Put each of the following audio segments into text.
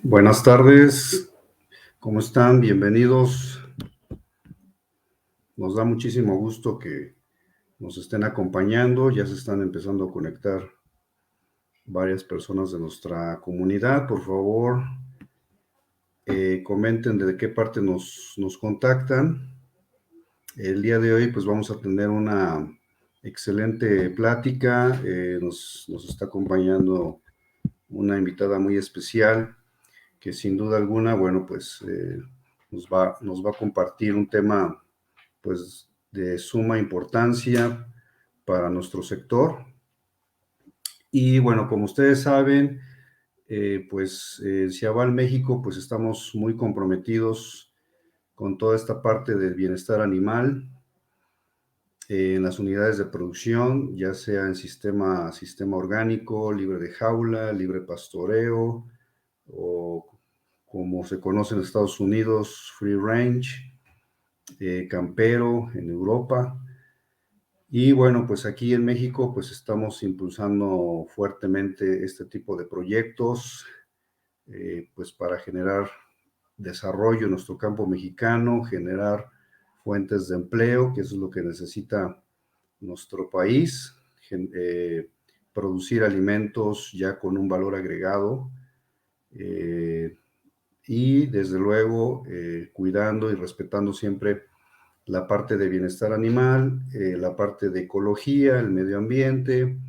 Buenas tardes, ¿cómo están? Bienvenidos. Nos da muchísimo gusto que nos estén acompañando. Ya se están empezando a conectar varias personas de nuestra comunidad. Por favor, comenten de qué parte nos contactan. El día de hoy, pues vamos a tener una excelente plática. Nos está acompañando una invitada muy especial que sin duda alguna, bueno, pues nos va a compartir un tema pues de suma importancia para nuestro sector. Y bueno, como ustedes saben, pues Ciaval México, pues estamos muy comprometidos con toda esta parte del bienestar animal en las unidades de producción, ya sea en sistema orgánico, libre de jaula, libre pastoreo, o como se conoce en Estados Unidos, free range, campero en Europa. Y bueno, pues aquí en México pues estamos impulsando fuertemente este tipo de proyectos, pues para generar desarrollo en nuestro campo mexicano, generar fuentes de empleo, que eso es lo que necesita nuestro país, producir alimentos ya con un valor agregado, eh, y desde luego cuidando y respetando siempre la parte de bienestar animal, la parte de ecología, el medio ambiente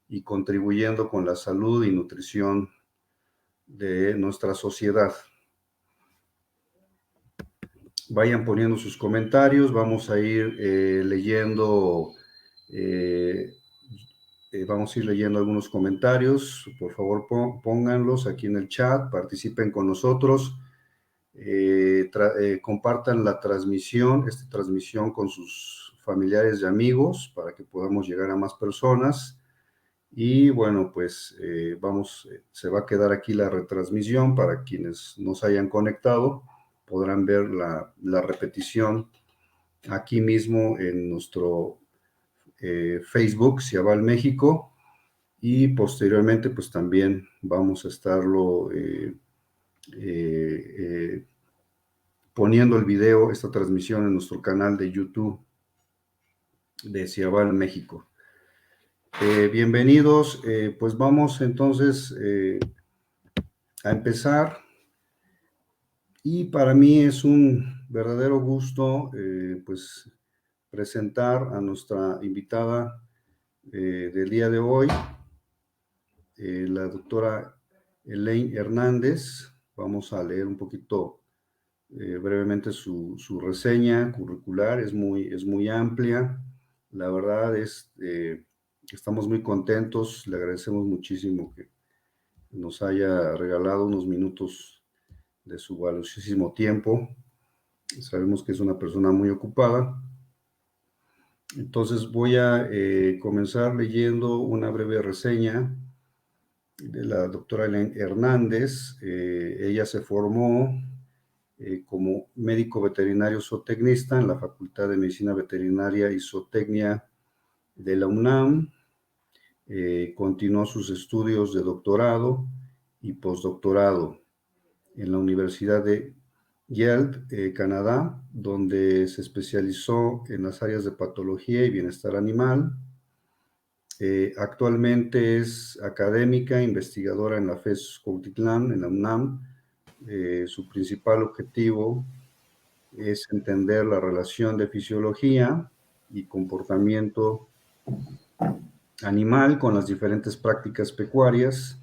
y contribuyendo con la salud y nutrición de nuestra sociedad. Vayan poniendo sus comentarios, vamos a ir leyendo, eh, vamos a ir leyendo algunos comentarios, por favor pónganlos aquí en el chat, participen con nosotros. Compartan la transmisión, esta transmisión con sus familiares y amigos para que podamos llegar a más personas. Y bueno, pues se va a quedar aquí la retransmisión para quienes nos hayan conectado, podrán ver la repetición aquí mismo en nuestro Facebook, Ciaval México, y posteriormente pues también vamos a estarlo eh, poniendo el video, esta transmisión en nuestro canal de YouTube de Ciaval México. Bienvenidos, pues vamos entonces a empezar. Y para mí es un verdadero gusto pues presentar a nuestra invitada del día de hoy, la doctora Elaine Hernández. Vamos a leer un poquito brevemente su reseña curricular, es muy amplia. La verdad estamos muy contentos, le agradecemos muchísimo que nos haya regalado unos minutos de su valiosísimo tiempo. Sabemos que es una persona muy ocupada. Entonces voy a comenzar leyendo una breve reseña de la doctora Elaine Hernández. Ella se formó como médico veterinario zootecnista en la Facultad de Medicina Veterinaria y Zootecnia de la UNAM. Continuó sus estudios de doctorado y postdoctorado en la Universidad de Yale, Canadá, donde se especializó en las áreas de patología y bienestar animal. Actualmente es académica, investigadora en la FES Cuautitlán, en la UNAM. Su principal objetivo es entender la relación de fisiología y comportamiento animal con las diferentes prácticas pecuarias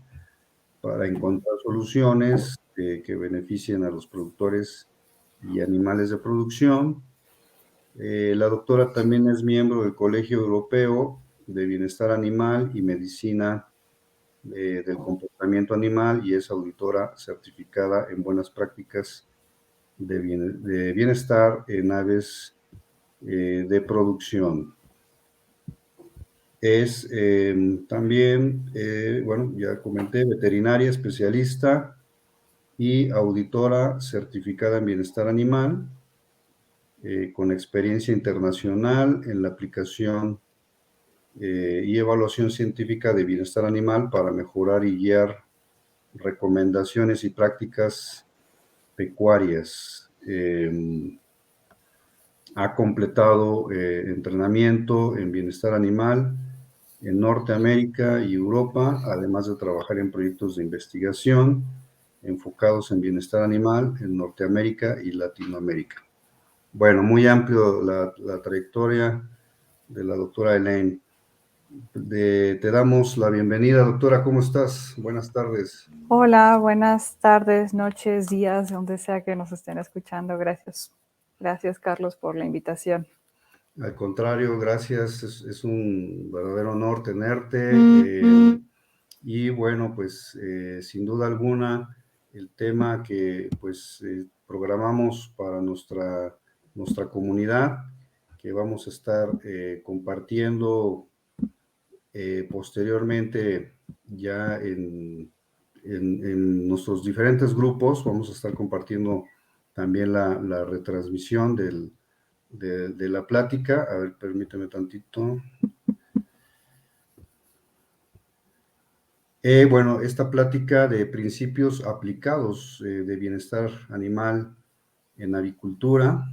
para encontrar soluciones que beneficien a los productores y animales de producción. La doctora también es miembro del Colegio Europeo de Bienestar Animal y Medicina del Comportamiento Animal y es auditora certificada en buenas prácticas de bienestar en aves de producción. Es también, bueno, ya comenté, veterinaria especialista y auditora certificada en bienestar animal, con experiencia internacional en la aplicación y evaluación científica de bienestar animal para mejorar y guiar recomendaciones y prácticas pecuarias. Ha completado entrenamiento en bienestar animal en Norteamérica y Europa, además de trabajar en proyectos de investigación enfocados en bienestar animal en Norteamérica y Latinoamérica. Bueno, muy amplio la trayectoria de la doctora Elaine. Te damos la bienvenida, doctora. ¿Cómo estás? Buenas tardes. Hola, buenas tardes, noches, días, donde sea que nos estén escuchando. Gracias. Gracias, Carlos, por la invitación. Al contrario, gracias. Es un verdadero honor tenerte. Y bueno, pues sin duda alguna, el tema que pues programamos para nuestra comunidad, que vamos a estar compartiendo posteriormente ya en nuestros diferentes grupos, vamos a estar compartiendo también la retransmisión de la plática. A ver, permíteme tantito. Bueno, esta plática de principios aplicados de bienestar animal en avicultura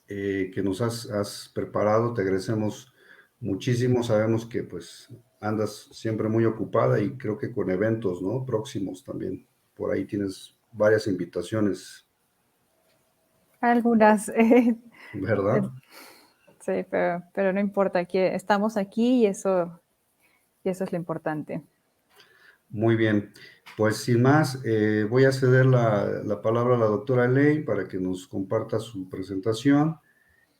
que nos has preparado, te agradecemos muchísimo. Sabemos que pues andas siempre muy ocupada y creo que con eventos, ¿no? Próximos también. Por ahí tienes varias invitaciones, Algunas, ¿verdad? sí, pero no importa, estamos aquí y eso es lo importante. Muy bien. Pues sin más, voy a ceder la palabra a la doctora Ley para que nos comparta su presentación.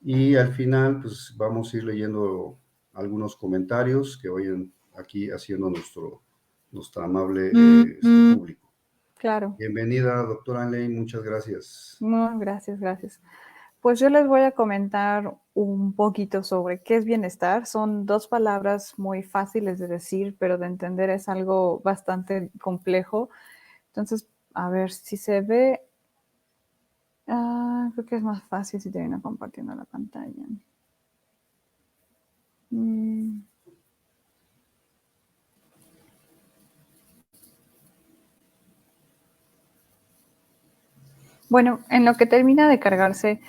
Y al final, pues vamos a ir leyendo algunos comentarios que vayan aquí haciendo nuestro amable público. Claro. Bienvenida, doctora Ley, muchas gracias. No, gracias, gracias. Pues yo les voy a comentar un poquito sobre qué es bienestar. Son dos palabras muy fáciles de decir, pero de entender es algo bastante complejo. Entonces, a ver si se ve. Creo que es más fácil si termino compartiendo la pantalla. Bueno, en lo que termina de cargarse,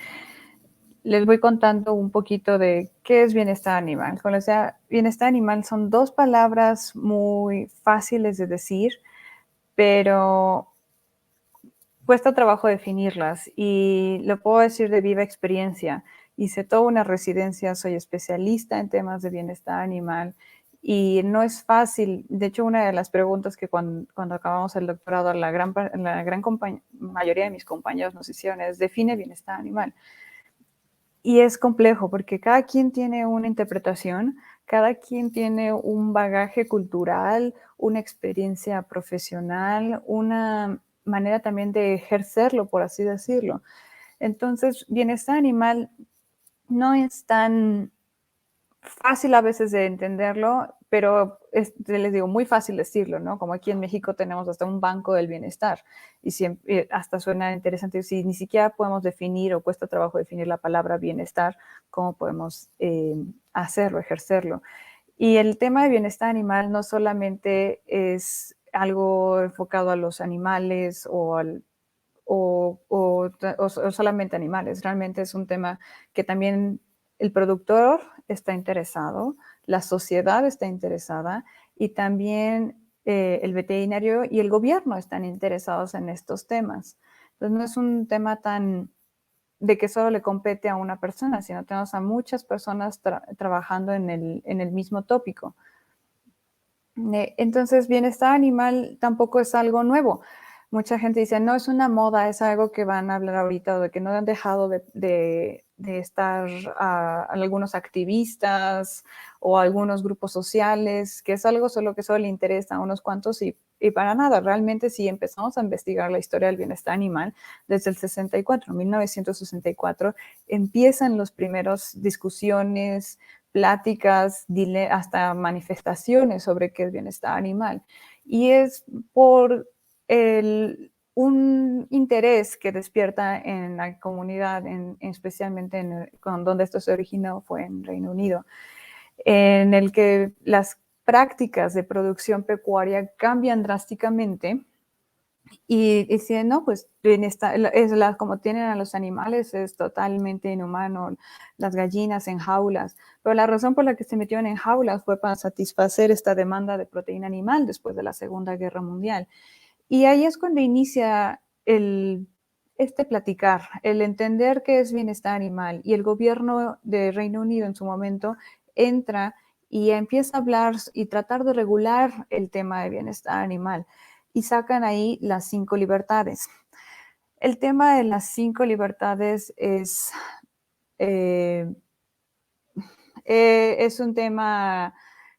les voy contando un poquito de qué es bienestar animal. Como les decía, bienestar animal son dos palabras muy fáciles de decir, pero cuesta trabajo definirlas y lo puedo decir de viva experiencia. Hice toda una residencia, soy especialista en temas de bienestar animal y no es fácil. De hecho, una de las preguntas que cuando acabamos el doctorado la gran mayoría de mis compañeros nos hicieron es, define bienestar animal. Y es complejo porque cada quien tiene una interpretación, cada quien tiene un bagaje cultural, una experiencia profesional, una manera también de ejercerlo, por así decirlo. Entonces, bienestar animal no es tan fácil a veces de entenderlo, pero les digo, muy fácil decirlo, ¿no? Como aquí en México tenemos hasta un banco del bienestar y siempre, hasta suena interesante, si ni siquiera podemos definir o cuesta trabajo definir la palabra bienestar, ¿cómo podemos hacerlo, ejercerlo? Y el tema de bienestar animal no solamente es algo enfocado a los animales o solamente animales. Realmente es un tema que también el productor está interesado, la sociedad está interesada y también el veterinario y el gobierno están interesados en estos temas. Entonces no es un tema tan de que solo le compete a una persona, sino tenemos a muchas personas trabajando en el mismo tópico. Entonces, bienestar animal tampoco es algo nuevo. Mucha gente dice, no, es una moda, es algo que van a hablar ahorita, o de que no han dejado de estar algunos activistas o algunos grupos sociales, que es algo solo que solo le interesa a unos cuantos y para nada. Realmente, si empezamos a investigar la historia del bienestar animal, desde el 64, 1964, empiezan los primeros discusiones, pláticas, hasta manifestaciones sobre qué es bienestar animal. Y es por un interés que despierta en la comunidad, especialmente donde esto se originó, fue en Reino Unido, en el que las prácticas de producción pecuaria cambian drásticamente y dicen, no, pues como tienen a los animales es totalmente inhumano, las gallinas en jaulas. Pero la razón por la que se metieron en jaulas fue para satisfacer esta demanda de proteína animal después de la Segunda Guerra Mundial. Y ahí es cuando inicia platicar, el entender qué es bienestar animal. Y el gobierno de Reino Unido en su momento entra y empieza a hablar y tratar de regular el tema de bienestar animal. Y sacan ahí las 5 libertades. El tema de las 5 libertades es un tema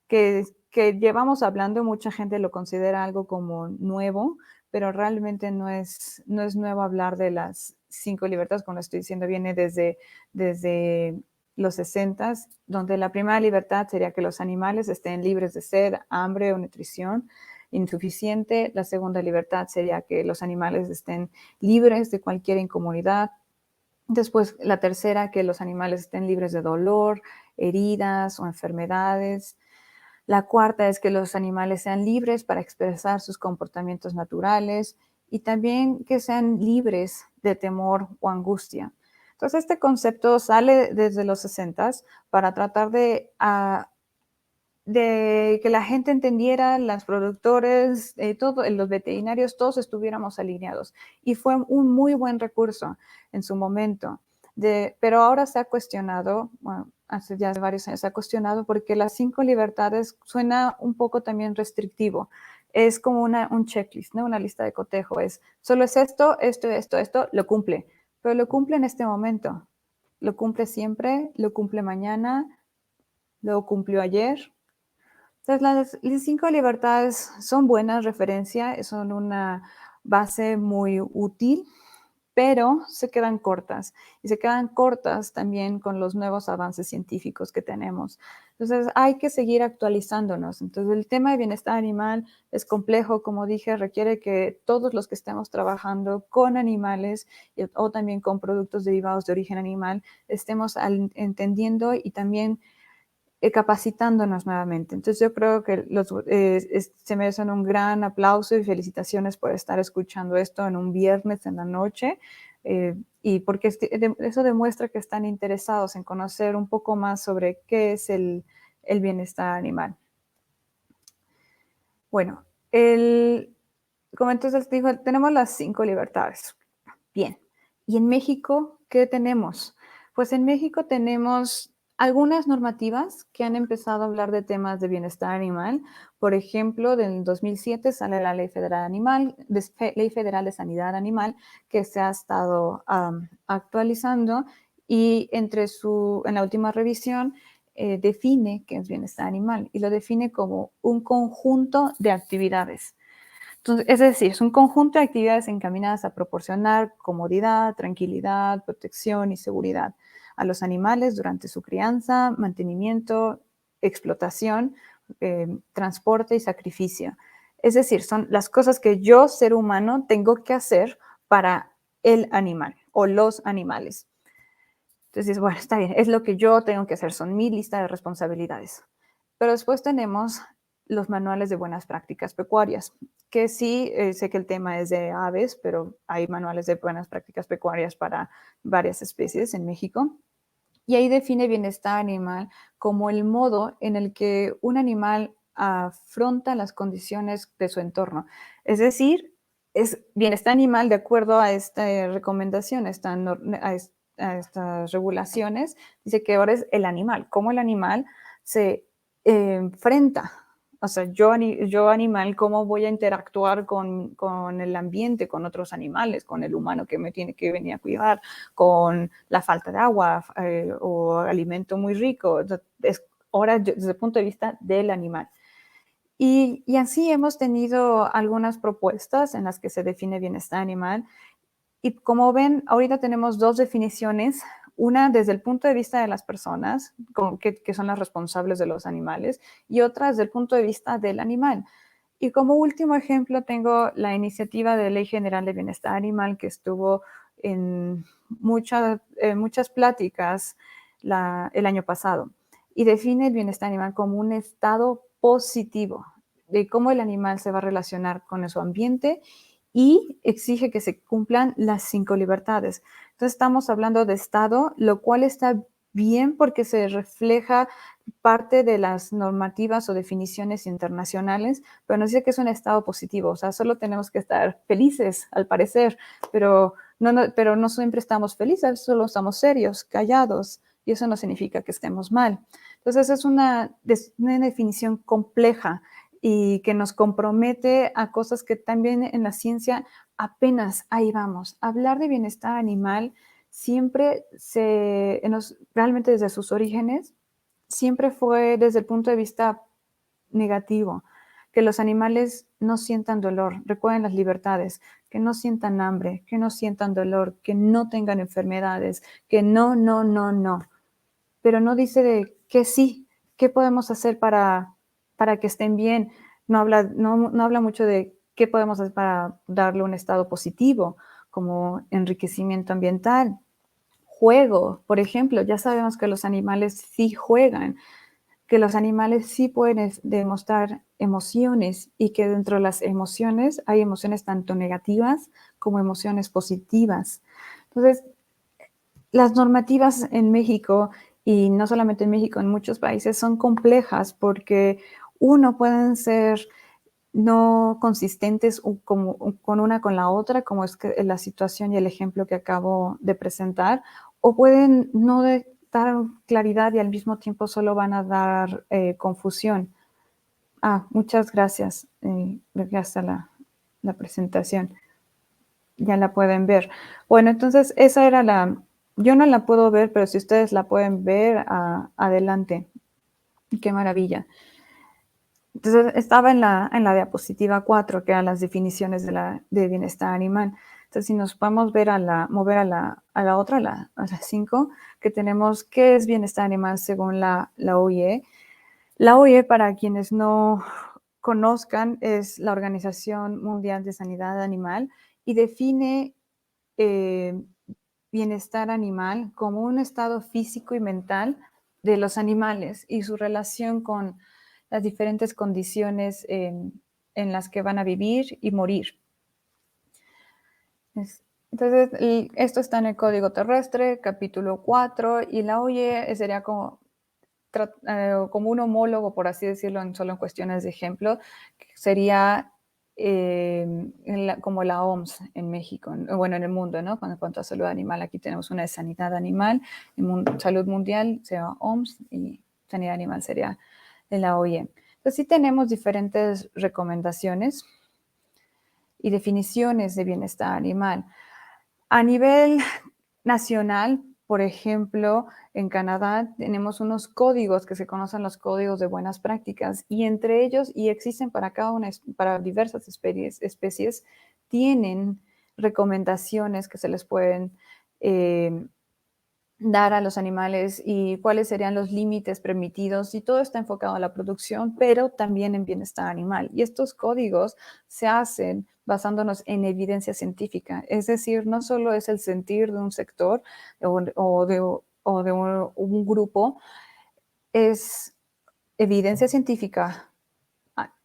que llevamos hablando, mucha gente lo considera algo como nuevo, pero realmente no es nuevo hablar de las 5 libertades, como estoy diciendo, viene desde los 60, donde la primera libertad sería que los animales estén libres de sed, hambre o nutrición insuficiente. La segunda libertad sería que los animales estén libres de cualquier incomodidad. Después, la tercera, que los animales estén libres de dolor, heridas o enfermedades. La cuarta es que los animales sean libres para expresar sus comportamientos naturales y también que sean libres de temor o angustia. Entonces, este concepto sale desde los 60 para tratar de que la gente entendiera, los productores, los veterinarios, todos estuviéramos alineados. Y fue un muy buen recurso en su momento. Pero ahora se ha cuestionado, bueno, hace ya varios años se ha cuestionado porque las 5 libertades suena un poco también restrictivo. Es como un checklist, ¿no? Una lista de cotejo. Solo es esto, lo cumple. Pero lo cumple en este momento. Lo cumple siempre, lo cumple mañana, lo cumplió ayer. Entonces, las 5 libertades son buenas referencias, son una base muy útil, pero se quedan cortas. Y se quedan cortas también con los nuevos avances científicos que tenemos. Entonces, hay que seguir actualizándonos. Entonces, el tema de bienestar animal es complejo, como dije, requiere que todos los que estemos trabajando con animales o también con productos derivados de origen animal, estemos entendiendo y también capacitándonos nuevamente. Entonces yo creo que se merecen un gran aplauso y felicitaciones por estar escuchando esto en un viernes en la noche y porque eso demuestra que están interesados en conocer un poco más sobre qué es el bienestar animal. Bueno, como entonces dijo, tenemos las 5 libertades. Bien, ¿y en México qué tenemos? Pues en México tenemos algunas normativas que han empezado a hablar de temas de bienestar animal. Por ejemplo, en 2007 sale la Ley Federal Ley Federal de Sanidad Animal, que se ha estado actualizando y en la última revisión define qué es bienestar animal y lo define como un conjunto de actividades. Entonces, es decir, es un conjunto de actividades encaminadas a proporcionar comodidad, tranquilidad, protección y seguridad a los animales durante su crianza, mantenimiento, explotación, transporte y sacrificio. Es decir, son las cosas que yo, ser humano, tengo que hacer para el animal o los animales. Entonces, bueno, está bien, es lo que yo tengo que hacer, son mi lista de responsabilidades. Pero después tenemos los manuales de buenas prácticas pecuarias, que sí, sé que el tema es de aves, pero hay manuales de buenas prácticas pecuarias para varias especies en México. Y ahí define bienestar animal como el modo en el que un animal afronta las condiciones de su entorno. Es decir, es bienestar animal de acuerdo a esta recomendación, a estas regulaciones. Dice que ahora es el animal, cómo el animal se enfrenta. O sea, yo animal, ¿cómo voy a interactuar con el ambiente, con otros animales, con el humano que me tiene que venir a cuidar, con la falta de agua o alimento muy rico? Es ahora desde el punto de vista del animal. Y así hemos tenido algunas propuestas en las que se define bienestar animal. Y como ven, ahorita tenemos 2 definiciones. Una desde el punto de vista de las personas, que son las responsables de los animales, y otra desde el punto de vista del animal. Y como último ejemplo tengo la iniciativa de Ley General de Bienestar Animal que estuvo en muchas pláticas el año pasado y define el bienestar animal como un estado positivo de cómo el animal se va a relacionar con su ambiente y exige que se cumplan las 5 libertades. Entonces estamos hablando de Estado, lo cual está bien porque se refleja parte de las normativas o definiciones internacionales, pero nos dice que es un Estado positivo, o sea, solo tenemos que estar felices, al parecer, pero pero no siempre estamos felices, solo estamos serios, callados, y eso no significa que estemos mal. Entonces es una definición compleja y que nos compromete a cosas que también en la ciencia apenas ahí vamos. Hablar de bienestar animal siempre realmente desde sus orígenes, siempre fue desde el punto de vista negativo, que los animales no sientan dolor, recuerden las libertades, que no sientan hambre, que no sientan dolor, que no tengan enfermedades, que no, no, no, no. Pero no dice de que sí, qué podemos hacer para que estén bien. No habla mucho de qué podemos hacer para darle un estado positivo, como enriquecimiento ambiental. Juego, por ejemplo, ya sabemos que los animales sí juegan, que los animales sí pueden demostrar emociones y que dentro de las emociones hay emociones tanto negativas como emociones positivas. Entonces, las normativas en México, y no solamente en México, en muchos países, son complejas porque pueden ser no consistentes con una con la otra, como es que la situación y el ejemplo que acabo de presentar, o pueden no dar claridad y al mismo tiempo solo van a dar confusión. Muchas gracias. Gracias a la presentación. Ya la pueden ver. Bueno, entonces esa era yo no la puedo ver, pero si ustedes la pueden ver, adelante. Qué maravilla. Entonces estaba en la diapositiva 4, que eran las definiciones de bienestar animal. Entonces, si nos podemos mover a la otra, a la 5, que tenemos qué es bienestar animal según la OIE. La OIE, para quienes no conozcan, es la Organización Mundial de Sanidad Animal y define bienestar animal como un estado físico y mental de los animales y su relación con las diferentes condiciones en las que van a vivir y morir. Entonces, esto está en el Código Terrestre, capítulo 4, y la OIE sería como un homólogo, por así decirlo, solo en cuestiones de ejemplo, que sería como la OMS en México, bueno, en el mundo, ¿no? En cuanto a salud animal, aquí tenemos una de sanidad animal, salud mundial sería OMS y sanidad animal sería de la OIE. Entonces sí tenemos diferentes recomendaciones y definiciones de bienestar animal. A nivel nacional, por ejemplo, en Canadá tenemos unos códigos que se conocen los códigos de buenas prácticas y entre ellos, y existen para diversas especies, tienen recomendaciones que se les pueden dar a los animales y cuáles serían los límites permitidos, y todo está enfocado a la producción, pero también en bienestar animal. Y estos códigos se hacen basándonos en evidencia científica, es decir, no solo es el sentir de un sector o de un grupo, es evidencia científica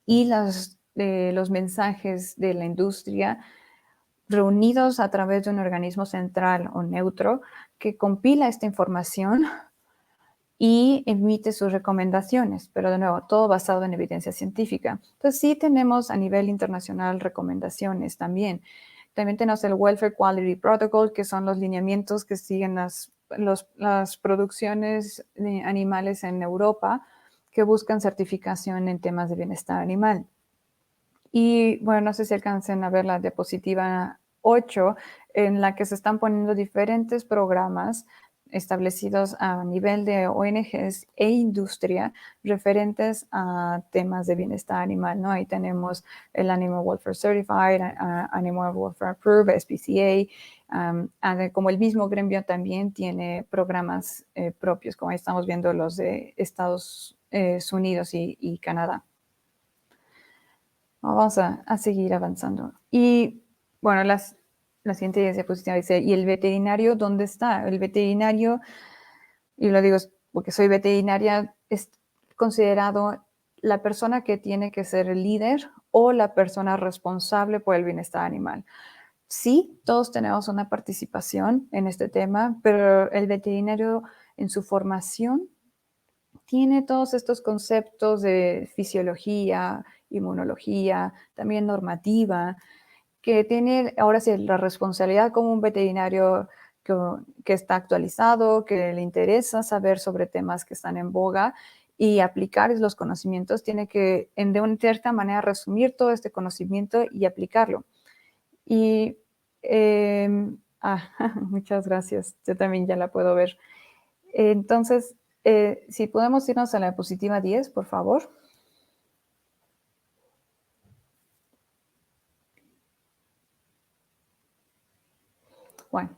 y los mensajes de la industria reunidos a través de un organismo central o neutro que compila esta información y emite sus recomendaciones, pero de nuevo, todo basado en evidencia científica. Entonces sí tenemos a nivel internacional recomendaciones también. También tenemos el Welfare Quality Protocol, que son los lineamientos que siguen las producciones de animales en Europa que buscan certificación en temas de bienestar animal. Y bueno, no sé si alcancen a ver la diapositiva 8, en la que se están poniendo diferentes programas establecidos a nivel de ONGs e industria referentes a temas de bienestar animal, ¿no? Ahí tenemos el Animal Welfare Certified, Animal Welfare Approved, SPCA, como el mismo gremio también tiene programas propios, como ahí estamos viendo los de Estados Unidos y Canadá. Vamos a seguir avanzando. Y bueno, la siguiente diapositiva dice, ¿y el veterinario dónde está? El veterinario, y lo digo porque soy veterinaria, es considerado la persona que tiene que ser el líder o la persona responsable por el bienestar animal. Sí, todos tenemos una participación en este tema, pero el veterinario en su formación tiene todos estos conceptos de fisiología, inmunología, también normativa, que tiene ahora sí la responsabilidad como un veterinario que está actualizado, que le interesa saber sobre temas que están en boga y aplicar los conocimientos, tiene que de una cierta manera resumir todo este conocimiento y aplicarlo. Y muchas gracias, yo también ya la puedo ver. Entonces, si podemos irnos a la diapositiva 10, por favor. Bueno,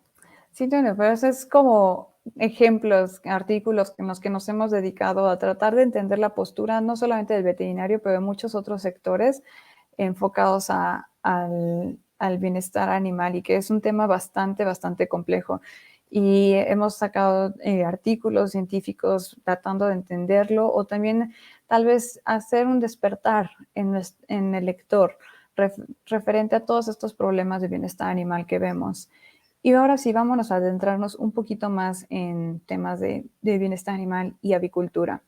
sí, pero eso es como ejemplos, artículos en los que nos hemos dedicado a tratar de entender la postura, no solamente del veterinario, pero de muchos otros sectores enfocados al bienestar animal y que es un tema bastante, bastante complejo. Y hemos sacado artículos científicos tratando de entenderlo o también tal vez hacer un despertar en el lector referente a todos estos problemas de bienestar animal que vemos. Y ahora sí, vámonos a adentrarnos un poquito más en temas de bienestar animal y avicultura.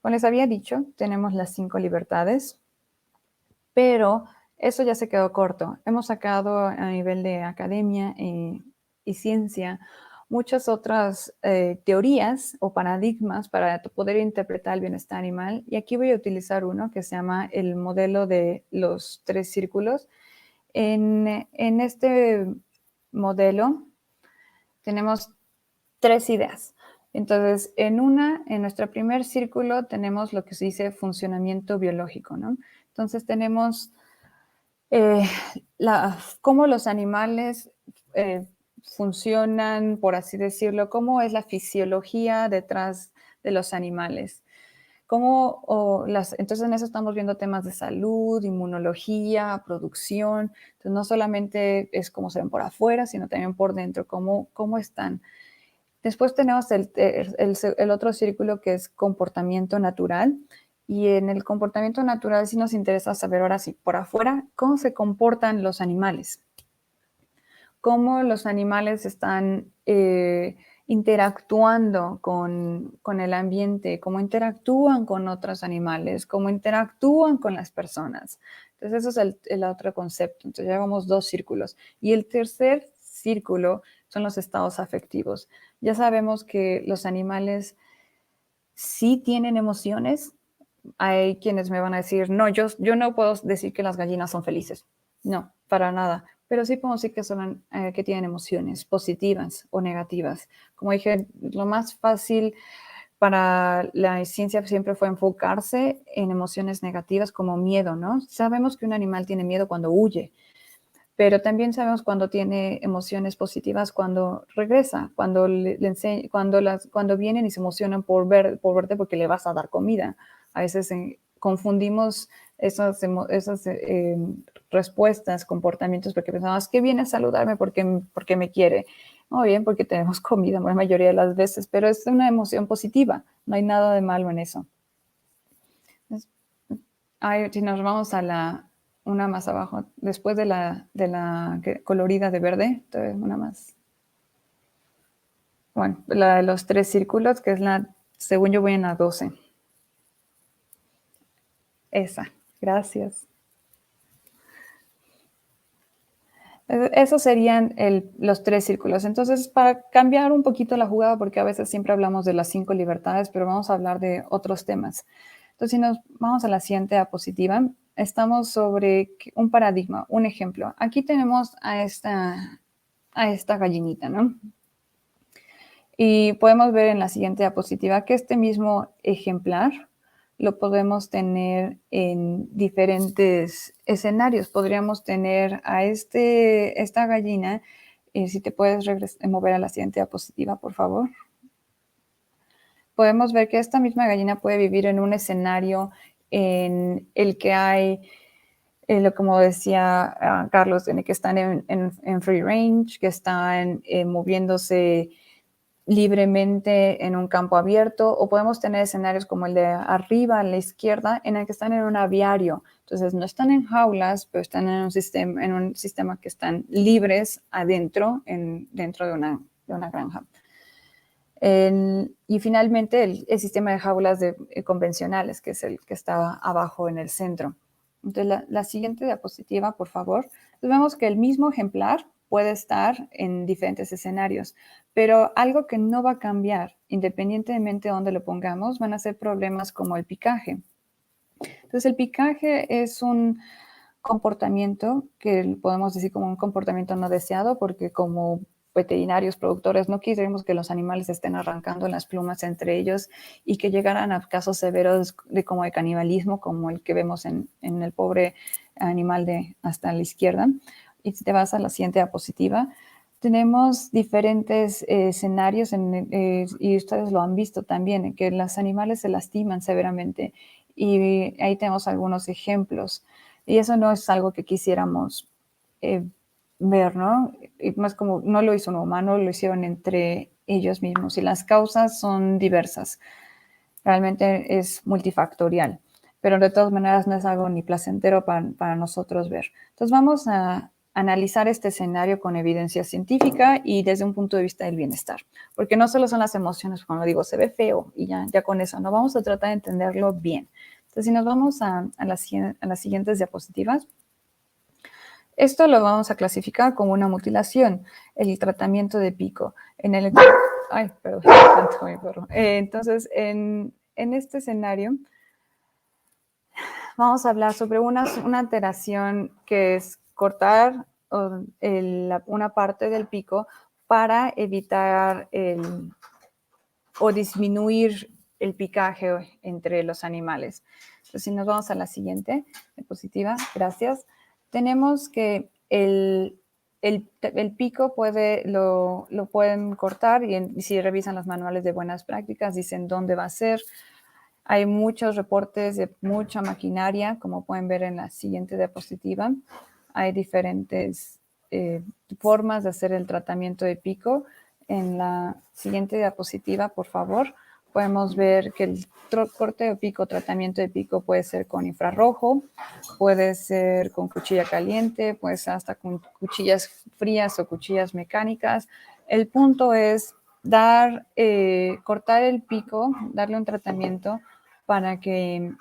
Como les había dicho, tenemos las 5 libertades, pero eso ya se quedó corto. Hemos sacado a nivel de academia y ciencia muchas otras teorías o paradigmas para poder interpretar el bienestar animal. Y aquí voy a utilizar uno que se llama el modelo de los 3 círculos. En este modelo tenemos 3 ideas. Entonces, en nuestro primer círculo tenemos lo que se dice funcionamiento biológico, ¿no? Entonces tenemos cómo los animales funcionan, por así decirlo, cómo es la fisiología detrás de los animales. Entonces en eso estamos viendo temas de salud, inmunología, producción. Entonces no solamente es cómo se ven por afuera, sino también por dentro, cómo están. Después tenemos el otro círculo que es comportamiento natural. Y en el comportamiento natural sí nos interesa saber ahora sí, por afuera, cómo se comportan los animales. Cómo los animales están interactuando con el ambiente, cómo interactúan con otros animales, cómo interactúan con las personas. Entonces eso es el otro concepto. Entonces ya llevamos 2 círculos. Y el tercer círculo son los estados afectivos. Ya sabemos que los animales sí tienen emociones. Hay quienes me van a decir, no, yo no puedo decir que las gallinas son felices. No, para nada. Pero sí podemos decir que tienen emociones positivas o negativas. Como dije, lo más fácil para la ciencia siempre fue enfocarse en emociones negativas como miedo, ¿no? Sabemos que un animal tiene miedo cuando huye, pero también sabemos cuando tiene emociones positivas cuando regresa, cuando cuando vienen y se emocionan por verte porque le vas a dar comida. A veces confundimos esas respuestas, comportamientos, porque pensamos que viene a saludarme porque me quiere. Muy bien, porque tenemos comida la mayoría de las veces, pero es una emoción positiva, no hay nada de malo en eso. Si nos vamos a una más abajo, después de la colorida de verde, entonces una más. Bueno, la de los 3 círculos, que es según yo voy en la 12. Esa, gracias. Esos serían los 3 círculos. Entonces, para cambiar un poquito la jugada, porque a veces siempre hablamos de las 5 libertades, pero vamos a hablar de otros temas. Entonces, si nos vamos a la siguiente diapositiva, estamos sobre un paradigma, un ejemplo. Aquí tenemos a esta gallinita, ¿no? Y podemos ver en la siguiente diapositiva que este mismo ejemplar lo podemos tener en diferentes escenarios. Podríamos tener a esta gallina, si te puedes mover a la siguiente diapositiva, por favor. Podemos ver que esta misma gallina puede vivir en un escenario en el que hay, como decía Carlos, en el que están en free range, que están moviéndose libremente en un campo abierto, o podemos tener escenarios como el de arriba a la izquierda, en el que están en un aviario. Entonces, no están en jaulas, pero están en un sistema que están libres adentro, dentro de una granja. Y finalmente, el sistema de jaulas convencionales, que es el que estaba abajo en el centro. Entonces, la siguiente diapositiva, por favor. Entonces, vemos que el mismo ejemplar puede estar en diferentes escenarios, pero algo que no va a cambiar, independientemente de dónde lo pongamos, van a ser problemas como el picaje. Entonces, el picaje es un comportamiento que podemos decir como un comportamiento no deseado, porque como veterinarios, productores, no queremos que los animales estén arrancando las plumas entre ellos y que llegaran a casos severos como de canibalismo, como el que vemos en el pobre animal de hasta la izquierda. Y si te vas a la siguiente diapositiva, tenemos diferentes escenarios y ustedes lo han visto también, en que los animales se lastiman severamente. Y ahí tenemos algunos ejemplos. Y eso no es algo que quisiéramos ver, ¿no? Y más como no lo hizo un humano, lo hicieron entre ellos mismos. Y las causas son diversas. Realmente es multifactorial. Pero de todas maneras no es algo ni placentero para nosotros ver. Entonces vamos a analizar este escenario con evidencia científica y desde un punto de vista del bienestar. Porque no solo son las emociones, cuando digo se ve feo y ya con eso, no vamos a tratar de entenderlo bien. Entonces, si nos vamos a las siguientes diapositivas, esto lo vamos a clasificar como una mutilación, el tratamiento de pico. Ay, perdón, mi perro. Entonces, en este escenario, vamos a hablar sobre una alteración que es cortar una parte del pico para evitar o disminuir el picaje entre los animales. Entonces, si nos vamos a la siguiente diapositiva, gracias. Tenemos que el pico lo pueden cortar y si revisan los manuales de buenas prácticas, dicen dónde va a ser. Hay muchos reportes de mucha maquinaria, como pueden ver en la siguiente diapositiva. Hay diferentes formas de hacer el tratamiento de pico. En la siguiente diapositiva, por favor, podemos ver que el corte de pico, tratamiento de pico puede ser con infrarrojo, puede ser con cuchilla caliente, puede ser hasta con cuchillas frías o cuchillas mecánicas. El punto es cortar el pico, darle un tratamiento para que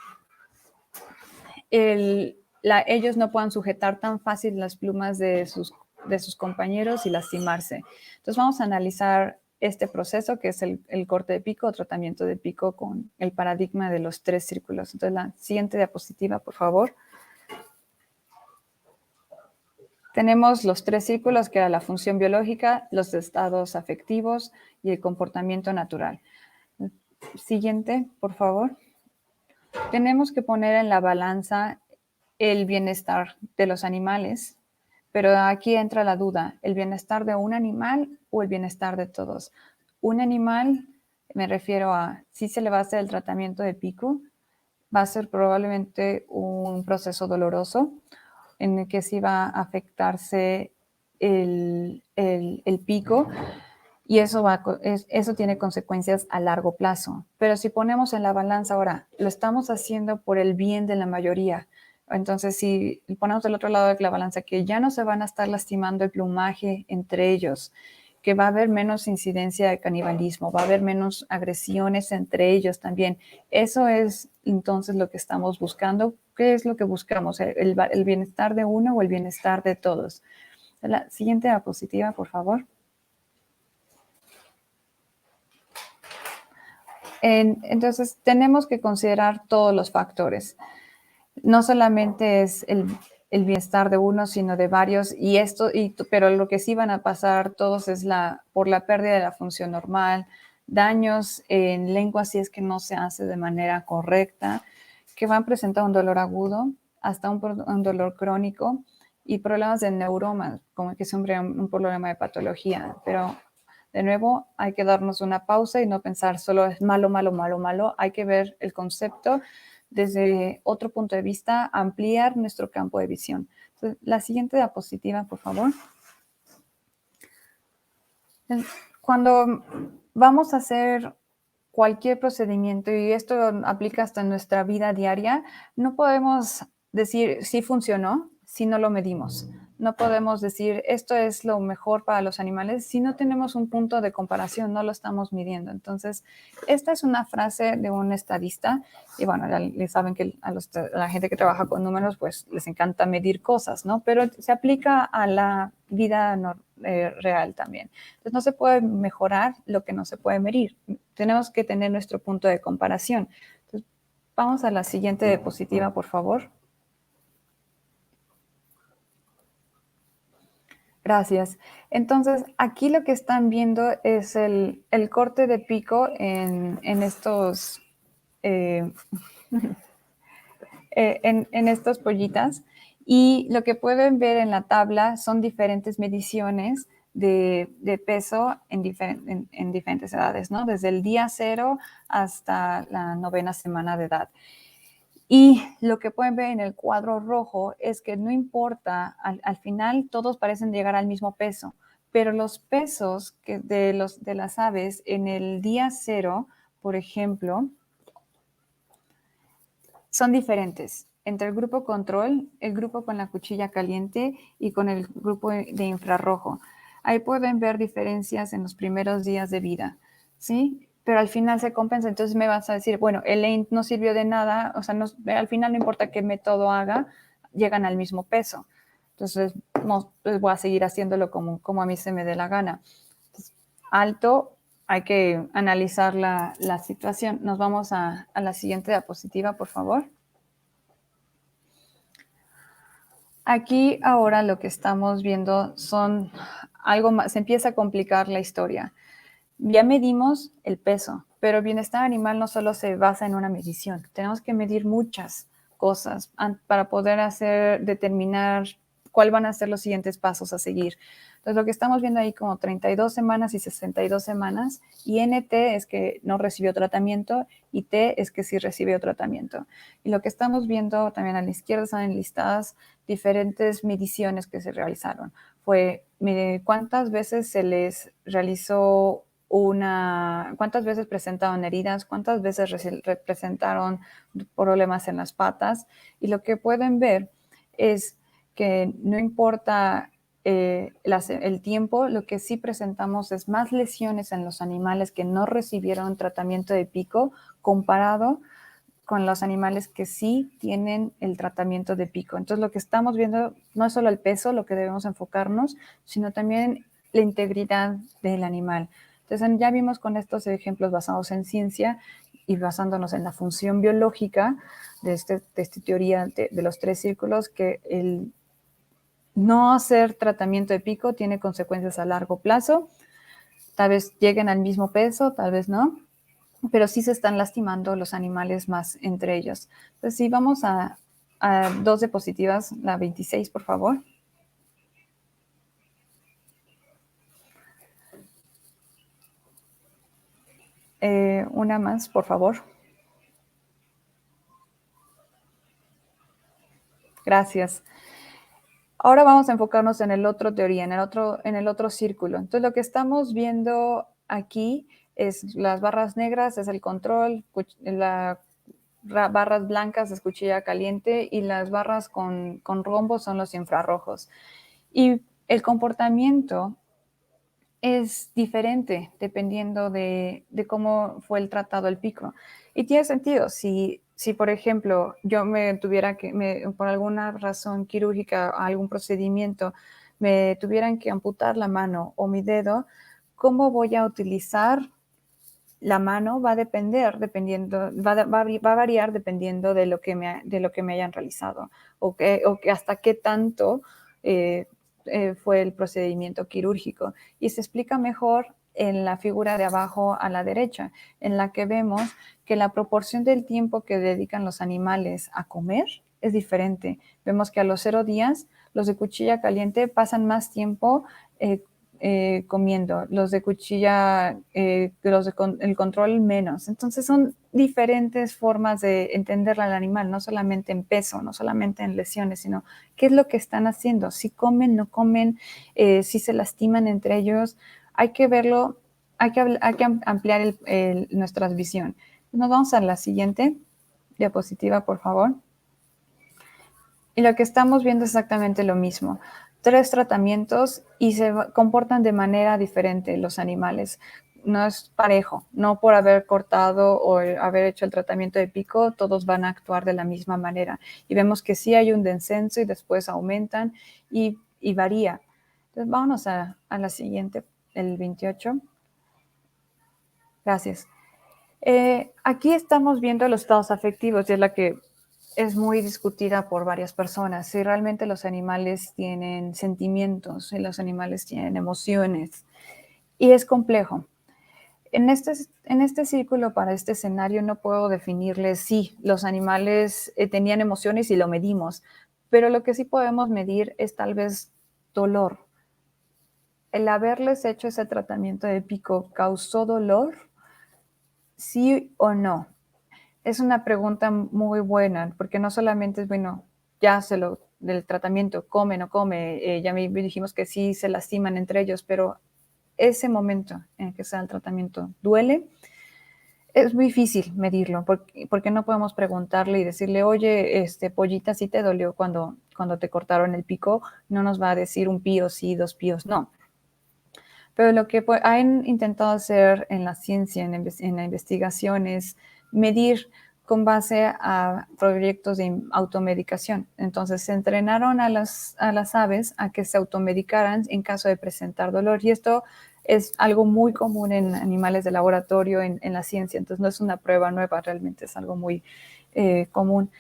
ellos no puedan sujetar tan fácil las plumas de sus compañeros y lastimarse. Entonces vamos a analizar este proceso que es el corte de pico o tratamiento de pico con el paradigma de los 3 círculos. Entonces la siguiente diapositiva, por favor. Tenemos los 3 círculos, que era la función biológica, los estados afectivos y el comportamiento natural. Siguiente, por favor. Tenemos que poner en la balanza el bienestar de los animales, pero aquí entra la duda, ¿el bienestar de un animal o el bienestar de todos? Un animal, me refiero a, si se le va a hacer el tratamiento de pico, va a ser probablemente un proceso doloroso en el que sí va a afectarse el pico, y eso tiene consecuencias a largo plazo. Pero si ponemos en la balanza ahora, lo estamos haciendo por el bien de la mayoría. Entonces, si ponemos del otro lado de la balanza que ya no se van a estar lastimando el plumaje entre ellos, que va a haber menos incidencia de canibalismo, va a haber menos agresiones entre ellos también. Eso es entonces lo que estamos buscando. ¿Qué es lo que buscamos? ¿El bienestar de uno o el bienestar de todos? La siguiente diapositiva, por favor. Entonces, tenemos que considerar todos los factores. No solamente es el bienestar de uno, sino de varios, pero lo que sí van a pasar todos es por la pérdida de la función normal, daños en lengua si es que no se hace de manera correcta, que van a presentar un dolor agudo, hasta un dolor crónico y problemas de neuromas, como que es un problema de patología, pero de nuevo, hay que darnos una pausa y no pensar solo es malo, malo, malo, malo. Hay que ver el concepto desde otro punto de vista, ampliar nuestro campo de visión. Entonces, la siguiente diapositiva, por favor. vamos a hacer cualquier procedimiento, y esto aplica hasta en nuestra vida diaria, no podemos decir si funcionó si no lo medimos. No podemos decir esto es lo mejor para los animales si no tenemos un punto de comparación, no lo estamos midiendo. Entonces, esta es una frase de un estadista, y bueno, ya saben que a la gente que trabaja con números, pues les encanta medir cosas, ¿no? Pero se aplica a la vida real también. Entonces, no se puede mejorar lo que no se puede medir. Tenemos que tener nuestro punto de comparación. Entonces, vamos a la siguiente diapositiva, por favor. Gracias. Entonces, aquí lo que están viendo es el corte de pico en estos, en estas pollitas. Y lo que pueden ver en la tabla son diferentes mediciones de peso en diferentes edades, ¿no? Desde el día 0 hasta la 9ª semana de edad. Y lo que pueden ver en el cuadro rojo es que no importa, al final todos parecen llegar al mismo peso, pero los pesos de las aves en el día 0, por ejemplo, son diferentes entre el grupo control, el grupo con la cuchilla caliente y con el grupo de infrarrojo. Ahí pueden ver diferencias en los primeros días de vida, ¿sí? Pero al final se compensa. Entonces me vas a decir, bueno, el EINT no sirvió de nada, o sea, al final no importa qué método haga, llegan al mismo peso. Entonces, no, pues voy a seguir haciéndolo como a mí se me dé la gana. Entonces, alto, hay que analizar la situación. Nos vamos a la siguiente diapositiva, por favor. Aquí ahora lo que estamos viendo son algo más, se empieza a complicar la historia. Ya medimos el peso, pero el bienestar animal no solo se basa en una medición. Tenemos que medir muchas cosas para poder determinar cuáles van a ser los siguientes pasos a seguir. Entonces, lo que estamos viendo ahí como 32 semanas y 62 semanas, y NT es que no recibió tratamiento y T es que sí recibió tratamiento. Y lo que estamos viendo también a la izquierda están enlistadas diferentes mediciones que se realizaron. Fue cuántas veces se les realizó cuántas veces presentaron heridas, cuántas veces presentaron problemas en las patas, y lo que pueden ver es que no importa el tiempo, lo que sí presentamos es más lesiones en los animales que no recibieron tratamiento de pico comparado con los animales que sí tienen el tratamiento de pico. Entonces, lo que estamos viendo no es solo el peso, lo que debemos enfocarnos, sino también la integridad del animal. Entonces, ya vimos con estos ejemplos basados en ciencia y basándonos en la función biológica de esta teoría de los 3 círculos, que el no hacer tratamiento de pico tiene consecuencias a largo plazo. Tal vez lleguen al mismo peso, tal vez no, pero sí se están lastimando los animales más entre ellos. Entonces, sí, vamos a 2 diapositivas, la 26, por favor. Una más, por favor. Gracias. Ahora vamos a enfocarnos en el otro teoría, en el otro círculo. Entonces, lo que estamos viendo aquí es las barras negras, es el control, las barras blancas es cuchilla caliente y las barras con rombo son los infrarrojos. Y el comportamiento es diferente dependiendo de cómo fue el tratado el pico. Y tiene sentido, si por ejemplo yo por alguna razón quirúrgica, algún procedimiento, me tuvieran que amputar la mano o mi dedo, ¿cómo voy a utilizar la mano? Va a variar dependiendo de lo que me hayan realizado o que hasta qué tanto fue el procedimiento quirúrgico. Y se explica mejor en la figura de abajo a la derecha, en la que vemos que la proporción del tiempo que dedican los animales a comer es diferente. Vemos que a los 0 días, los de cuchilla caliente pasan más tiempo comiendo, los de cuchilla, el control menos. Entonces son diferentes formas de entender al animal, no solamente en peso, no solamente en lesiones, sino qué es lo que están haciendo, si comen, no comen, si se lastiman entre ellos. Hay que verlo hay que ampliar nuestra visión. Nos vamos a la siguiente diapositiva, por favor. Y lo que estamos viendo es exactamente lo mismo. 3 tratamientos y se comportan de manera diferente los animales. No es parejo, no por haber cortado o haber hecho el tratamiento de pico, todos van a actuar de la misma manera. Y vemos que sí hay un descenso y después aumentan y varía. Entonces, vámonos a la siguiente, el 28. Gracias. Aquí estamos viendo los estados afectivos y es la que es muy discutida por varias personas. Si realmente los animales tienen sentimientos, si los animales tienen emociones. Y es complejo. En este círculo, para este escenario, no puedo definirles si los animales tenían emociones y lo medimos, pero lo que sí podemos medir es tal vez dolor. ¿El haberles hecho ese tratamiento de pico causó dolor? ¿Sí o no? Es una pregunta muy buena, porque no solamente es, bueno, ya del tratamiento, come, no come, ya dijimos que sí se lastiman entre ellos, pero ese momento en el que se da el tratamiento duele, es muy difícil medirlo, porque no podemos preguntarle y decirle, oye, pollita, ¿sí te dolió cuando te cortaron el pico? No nos va a decir un pío sí, 2 píos, no. Pero lo que han intentado hacer en la ciencia, en la investigación, es medir con base a proyectos de automedicación. Entonces, se entrenaron a las aves a que se automedicaran en caso de presentar dolor. Y esto es algo muy común en animales de laboratorio, en la ciencia. Entonces, no es una prueba nueva, realmente es algo muy común.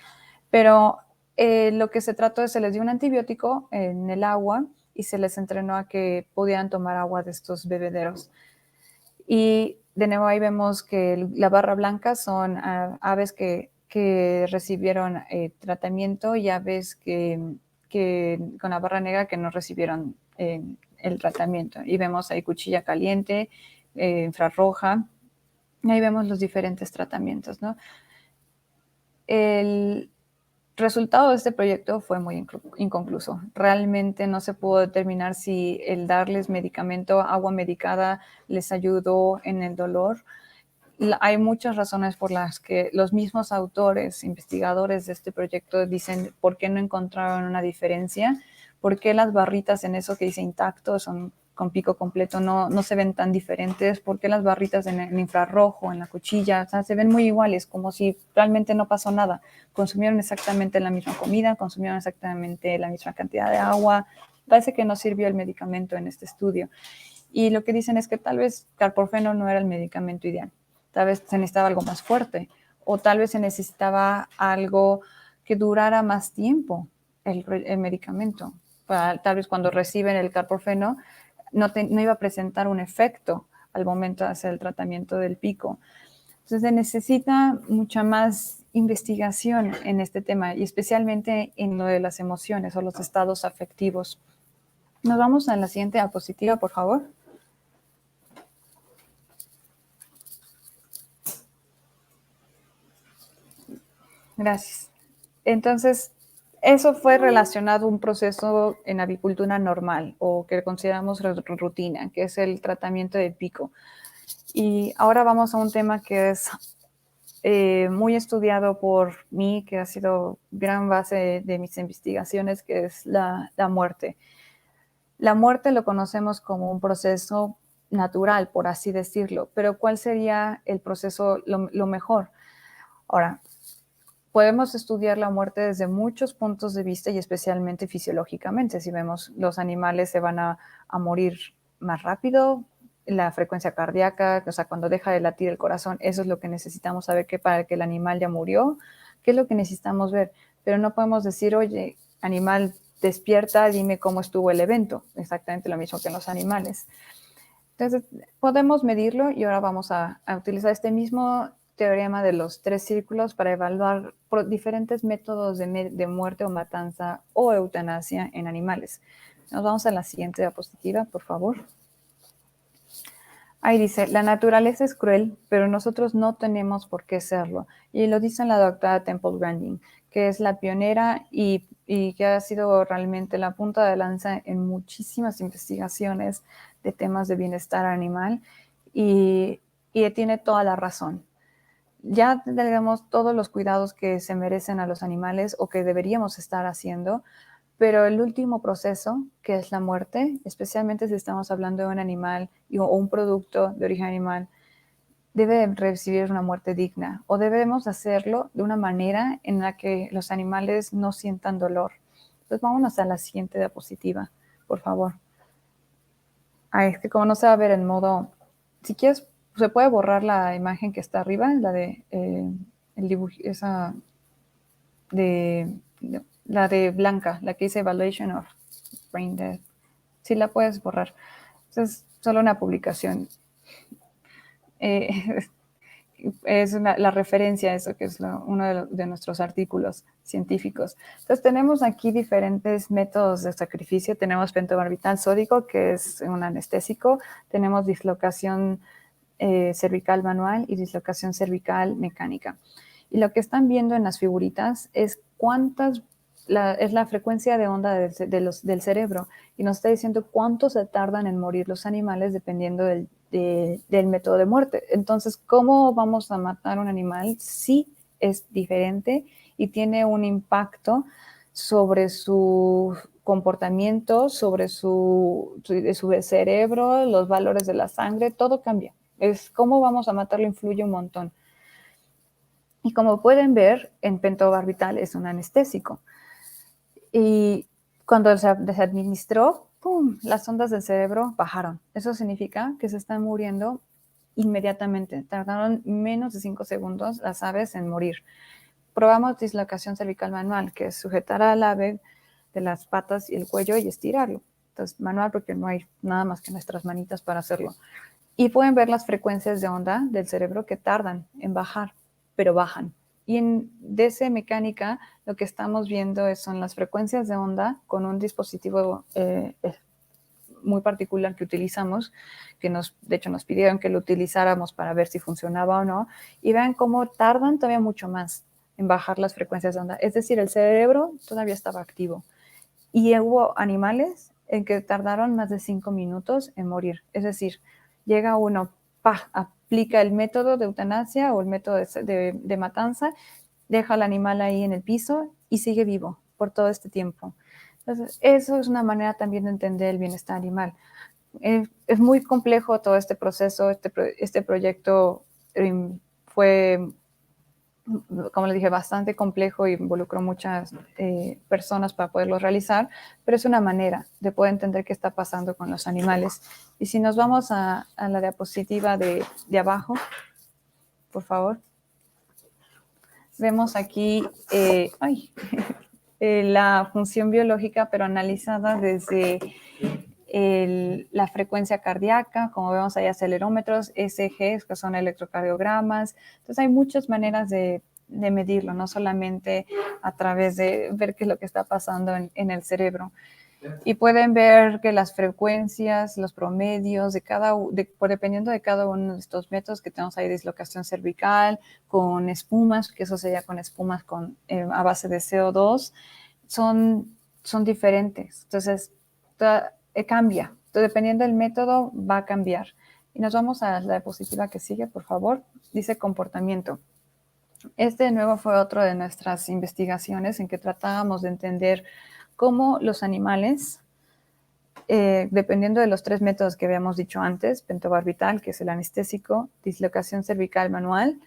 Pero lo que se trató es, se les dio un antibiótico en el agua y se les entrenó a que pudieran tomar agua de estos bebederos. Y de nuevo ahí vemos que la barra blanca son aves que recibieron tratamiento y aves que con la barra negra que no recibieron el tratamiento. Y vemos ahí cuchilla caliente, infrarroja, y ahí vemos los diferentes tratamientos, ¿no? El resultado de este proyecto fue muy inconcluso. Realmente no se pudo determinar si el darles medicamento, agua medicada, les ayudó en el dolor. Hay muchas razones por las que los mismos autores, investigadores de este proyecto dicen por qué no encontraron una diferencia, por qué las barritas en eso que dice intacto son con pico completo no se ven tan diferentes, por qué las barritas en el infrarrojo, en la cuchilla, o sea, se ven muy iguales, como si realmente no pasó nada. Consumieron exactamente la misma comida, consumieron exactamente la misma cantidad de agua. Parece que no sirvió el medicamento en este estudio. Y lo que dicen es que tal vez carprofeno no era el medicamento ideal. Tal vez se necesitaba algo más fuerte o tal vez se necesitaba algo que durara más tiempo el medicamento. Tal vez cuando reciben el carprofeno no iba a presentar un efecto al momento de hacer el tratamiento del pico. Entonces se necesita mucha más investigación en este tema y especialmente en lo de las emociones o los estados afectivos. Nos vamos a la siguiente diapositiva, por favor. Gracias. Entonces, eso fue relacionado a un proceso en avicultura normal o que consideramos rutina, que es el tratamiento de pico. Y ahora vamos a un tema que es muy estudiado por mí, que ha sido gran base de mis investigaciones, que es la muerte. La muerte lo conocemos como un proceso natural, por así decirlo, pero ¿cuál sería el proceso lo mejor? Ahora, podemos estudiar la muerte desde muchos puntos de vista y especialmente fisiológicamente. Si vemos los animales se van a morir más rápido, la frecuencia cardíaca, o sea, cuando deja de latir el corazón, eso es lo que necesitamos saber, que para que el animal ya murió, qué es lo que necesitamos ver. Pero no podemos decir, oye, animal, despierta, dime cómo estuvo el evento. Exactamente lo mismo que en los animales. Entonces, podemos medirlo y ahora vamos a utilizar este mismo teorema de los 3 círculos para evaluar diferentes métodos de muerte o matanza o eutanasia en animales. Nos vamos a la siguiente diapositiva, por favor. Ahí dice, la naturaleza es cruel, pero nosotros no tenemos por qué serlo. Y lo dice la doctora Temple Grandin, que es la pionera y que ha sido realmente la punta de lanza en muchísimas investigaciones de temas de bienestar animal. y tiene toda la razón. Ya tenemos todos los cuidados que se merecen a los animales o que deberíamos estar haciendo, pero el último proceso, que es la muerte, especialmente si estamos hablando de un animal o un producto de origen animal, debe recibir una muerte digna o debemos hacerlo de una manera en la que los animales no sientan dolor. Entonces vámonos a la siguiente diapositiva, por favor. Es que como no se va a ver en modo, si quieres, se puede borrar la imagen que está arriba, la de el dibujo, esa la de Blanca, la que dice Evaluation of Brain Death. Sí la puedes borrar. Es solo una publicación. Es la referencia a eso, que es uno de nuestros artículos científicos. Entonces tenemos aquí diferentes métodos de sacrificio. Tenemos pentobarbital sódico, que es un anestésico. Tenemos dislocación cervical manual y dislocación cervical mecánica. Y lo que están viendo en las figuritas es es la frecuencia de onda del cerebro y nos está diciendo cuánto se tardan en morir los animales dependiendo del método de muerte. Entonces, ¿cómo vamos a matar a un animal? Sí es diferente y tiene un impacto sobre su comportamiento, sobre su cerebro, los valores de la sangre, todo cambia. Es cómo vamos a matarlo influye un montón. Y como pueden ver, en pentobarbital es un anestésico. Y cuando se administró, ¡pum!, las ondas del cerebro bajaron. Eso significa que se están muriendo inmediatamente. Tardaron menos de 5 segundos las aves en morir. Probamos dislocación cervical manual, que es sujetar al ave de las patas y el cuello y estirarlo. Entonces, manual porque no hay nada más que nuestras manitas para hacerlo. Y pueden ver las frecuencias de onda del cerebro que tardan en bajar, pero bajan. Y en DC mecánica lo que estamos viendo son las frecuencias de onda con un dispositivo muy particular que utilizamos, que de hecho nos pidieron que lo utilizáramos para ver si funcionaba o no, y vean cómo tardan todavía mucho más en bajar las frecuencias de onda. Es decir, el cerebro todavía estaba activo. Y hubo animales en que tardaron más de 5 minutos en morir. Es decir, llega uno, aplica el método de eutanasia o el método de matanza, deja al animal ahí en el piso y sigue vivo por todo este tiempo. Entonces, eso es una manera también de entender el bienestar animal. Es muy complejo todo este proceso, este proyecto fue, como les dije, bastante complejo y involucró muchas personas para poderlo realizar, pero es una manera de poder entender qué está pasando con los animales. Y si nos vamos a la diapositiva de abajo, por favor, vemos aquí la función biológica, pero analizada desde la frecuencia cardíaca, como vemos hay acelerómetros, ECGs, que son electrocardiogramas. Entonces hay muchas maneras de medirlo, no solamente a través de ver qué es lo que está pasando en el cerebro. Y pueden ver que las frecuencias, los promedios dependiendo de cada uno de estos métodos que tenemos ahí, dislocación cervical, con espumas, que eso sería con espumas a base de CO2, son diferentes. Entonces, cambia. Entonces, dependiendo del método, va a cambiar. Y nos vamos a la diapositiva que sigue, por favor. Dice comportamiento. Este de nuevo fue otro de nuestras investigaciones en que tratábamos de entender cómo los animales, dependiendo de los 3 métodos que habíamos dicho antes, pentobarbital, que es el anestésico, dislocación cervical manual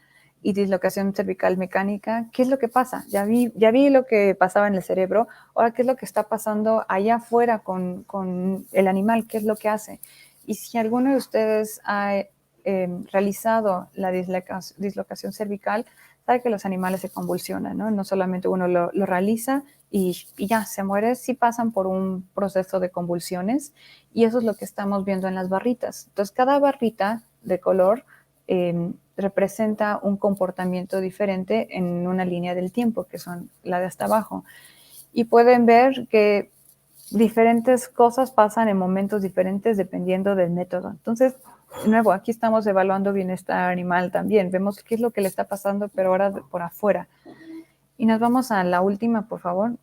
y dislocación cervical mecánica, ¿qué es lo que pasa? Ya vi lo que pasaba en el cerebro, ahora qué es lo que está pasando allá afuera con el animal, qué es lo que hace. Y si alguno de ustedes ha realizado la dislocación cervical, sabe que los animales se convulsionan, ¿no? No solamente uno lo realiza y ya se muere, sí pasan por un proceso de convulsiones y eso es lo que estamos viendo en las barritas. Entonces, cada barrita de color representa un comportamiento diferente en una línea del tiempo, que son la de hasta abajo. Y pueden ver que diferentes cosas pasan en momentos diferentes dependiendo del método. Entonces, de nuevo, aquí estamos evaluando bienestar animal también. Vemos qué es lo que le está pasando, pero ahora por afuera. Y nos vamos a la última, por favor.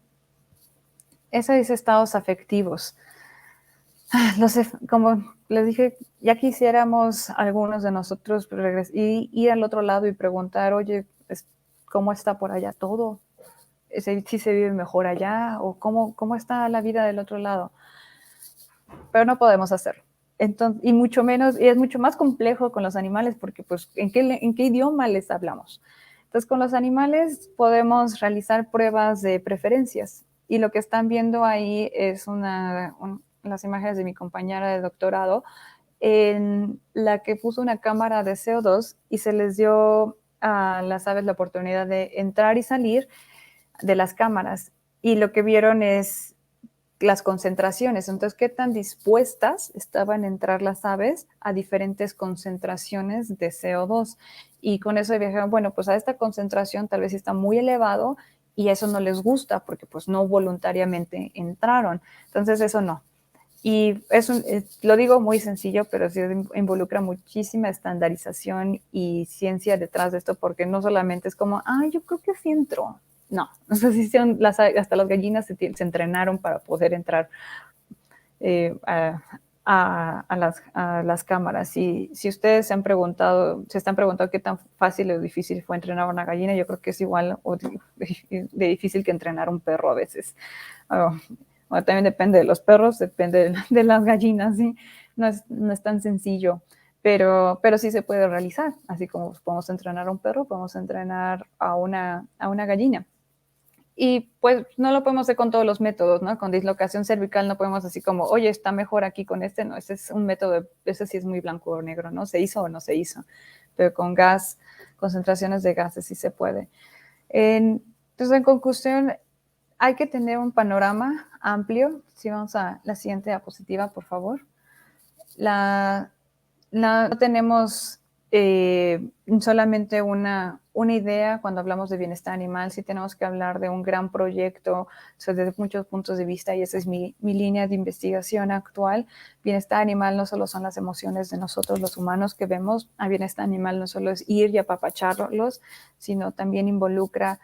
Esa dice estados afectivos. Como les dije, ya quisiéramos algunos de nosotros y ir al otro lado y preguntar, oye, ¿cómo está por allá todo? ¿Si se vive mejor allá? ¿O cómo está la vida del otro lado? Pero no podemos hacerlo. Entonces, y mucho menos, y es mucho más complejo con los animales porque, pues, ¿en qué idioma les hablamos? Entonces, con los animales podemos realizar pruebas de preferencias. Y lo que están viendo ahí es las imágenes de mi compañera de doctorado, en la que puso una cámara de CO2 y se les dio a las aves la oportunidad de entrar y salir de las cámaras. Y lo que vieron es las concentraciones. Entonces, qué tan dispuestas estaban a entrar las aves a diferentes concentraciones de CO2. Y con eso dijeron, bueno, pues a esta concentración tal vez está muy elevado y eso no les gusta porque pues no voluntariamente entraron. Entonces, eso no. Y lo digo muy sencillo, pero sí involucra muchísima estandarización y ciencia detrás de esto, porque no solamente es como, yo creo que sí entró. No, o sea, sí hasta las gallinas se entrenaron para poder entrar a las cámaras. Y si ustedes se están preguntando qué tan fácil o difícil fue entrenar a una gallina, yo creo que es igual de difícil que entrenar a un perro a veces. Bueno, también depende de los perros, depende de las gallinas, ¿sí? No es tan sencillo, pero sí se puede realizar. Así como podemos entrenar a un perro, podemos entrenar a una gallina. Y pues no lo podemos hacer con todos los métodos, ¿no? Con dislocación cervical no podemos así como, oye, está mejor aquí con este, no, ese es un método, ese sí es muy blanco o negro, ¿no? ¿Se hizo o no se hizo? Pero con gas, concentraciones de gases sí se puede. Entonces, en conclusión, hay que tener un panorama amplio. Si vamos a la siguiente diapositiva, por favor. No tenemos solamente una idea cuando hablamos de bienestar animal, sí tenemos que hablar de un gran proyecto, o sea, desde muchos puntos de vista, y esa es mi línea de investigación actual. Bienestar animal no solo son las emociones de nosotros los humanos que vemos, a bienestar animal no solo es ir y apapacharlos, sino también involucra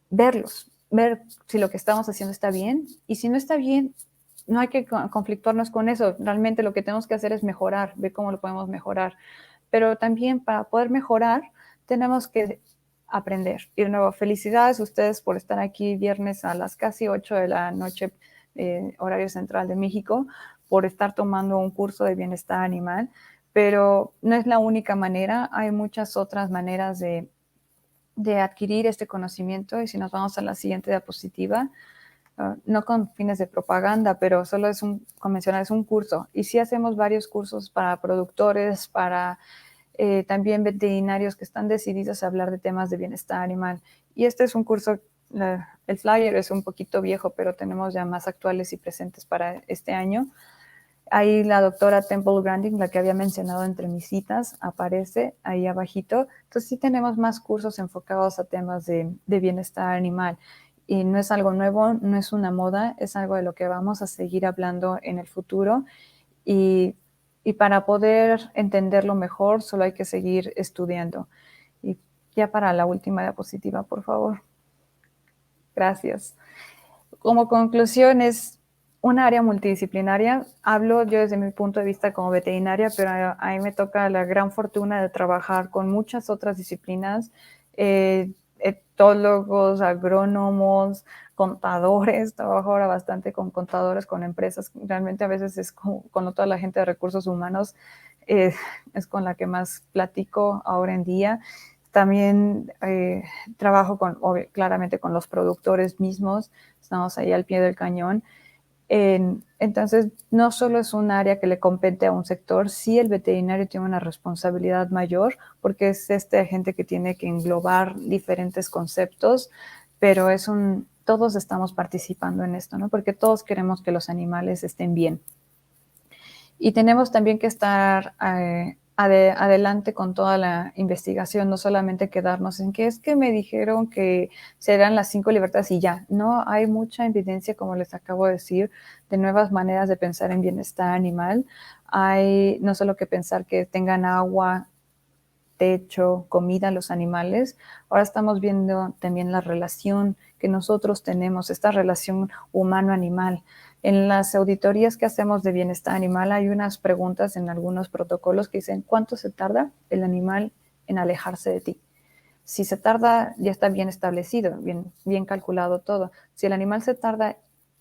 verlos, ver si lo que estamos haciendo está bien, y si no está bien, no hay que conflictuarnos con eso. Realmente lo que tenemos que hacer es mejorar, ver cómo lo podemos mejorar. Pero también para poder mejorar, tenemos que aprender. Y de nuevo, felicidades a ustedes por estar aquí viernes a las casi 8 de la noche, horario central de México, por estar tomando un curso de bienestar animal. Pero no es la única manera, hay muchas otras maneras de adquirir este conocimiento. Y si nos vamos a la siguiente diapositiva, no con fines de propaganda, pero solo es convencional, es un curso. Y sí hacemos varios cursos para productores, para también veterinarios que están decididos a hablar de temas de bienestar animal. Y este es un curso, el flyer es un poquito viejo, pero tenemos ya más actuales y presentes para este año. Ahí la doctora Temple Grandin, la que había mencionado entre mis citas, aparece ahí abajito. Entonces sí tenemos más cursos enfocados a temas de bienestar animal. Y no es algo nuevo, no es una moda, es algo de lo que vamos a seguir hablando en el futuro. Y para poder entenderlo mejor, solo hay que seguir estudiando. Y ya para la última diapositiva, por favor. Gracias. Como conclusión, es un área multidisciplinaria. Hablo yo desde mi punto de vista como veterinaria, pero a mí me toca la gran fortuna de trabajar con muchas otras disciplinas, etólogos, agrónomos, contadores. Trabajo ahora bastante con contadores, con empresas. Realmente a veces es con toda la gente de recursos humanos, es con la que más platico ahora en día. También trabajo claramente con los productores mismos, estamos ahí al pie del cañón. Entonces, no solo es un área que le compete a un sector, sí el veterinario tiene una responsabilidad mayor, porque es este agente que tiene que englobar diferentes conceptos, pero todos estamos participando en esto, ¿no? Porque todos queremos que los animales estén bien. Y tenemos también que estar adelante con toda la investigación, no solamente quedarnos en que es que me dijeron que serán las 5 libertades y ya. No, hay mucha evidencia, como les acabo de decir, de nuevas maneras de pensar en bienestar animal. Hay no solo que pensar que tengan agua, techo, comida los animales. Ahora estamos viendo también la relación que nosotros tenemos, esta relación humano-animal. En las auditorías que hacemos de bienestar animal hay unas preguntas en algunos protocolos que dicen ¿cuánto se tarda el animal en alejarse de ti? Si se tarda, ya está bien establecido, bien calculado todo. Si el animal se tarda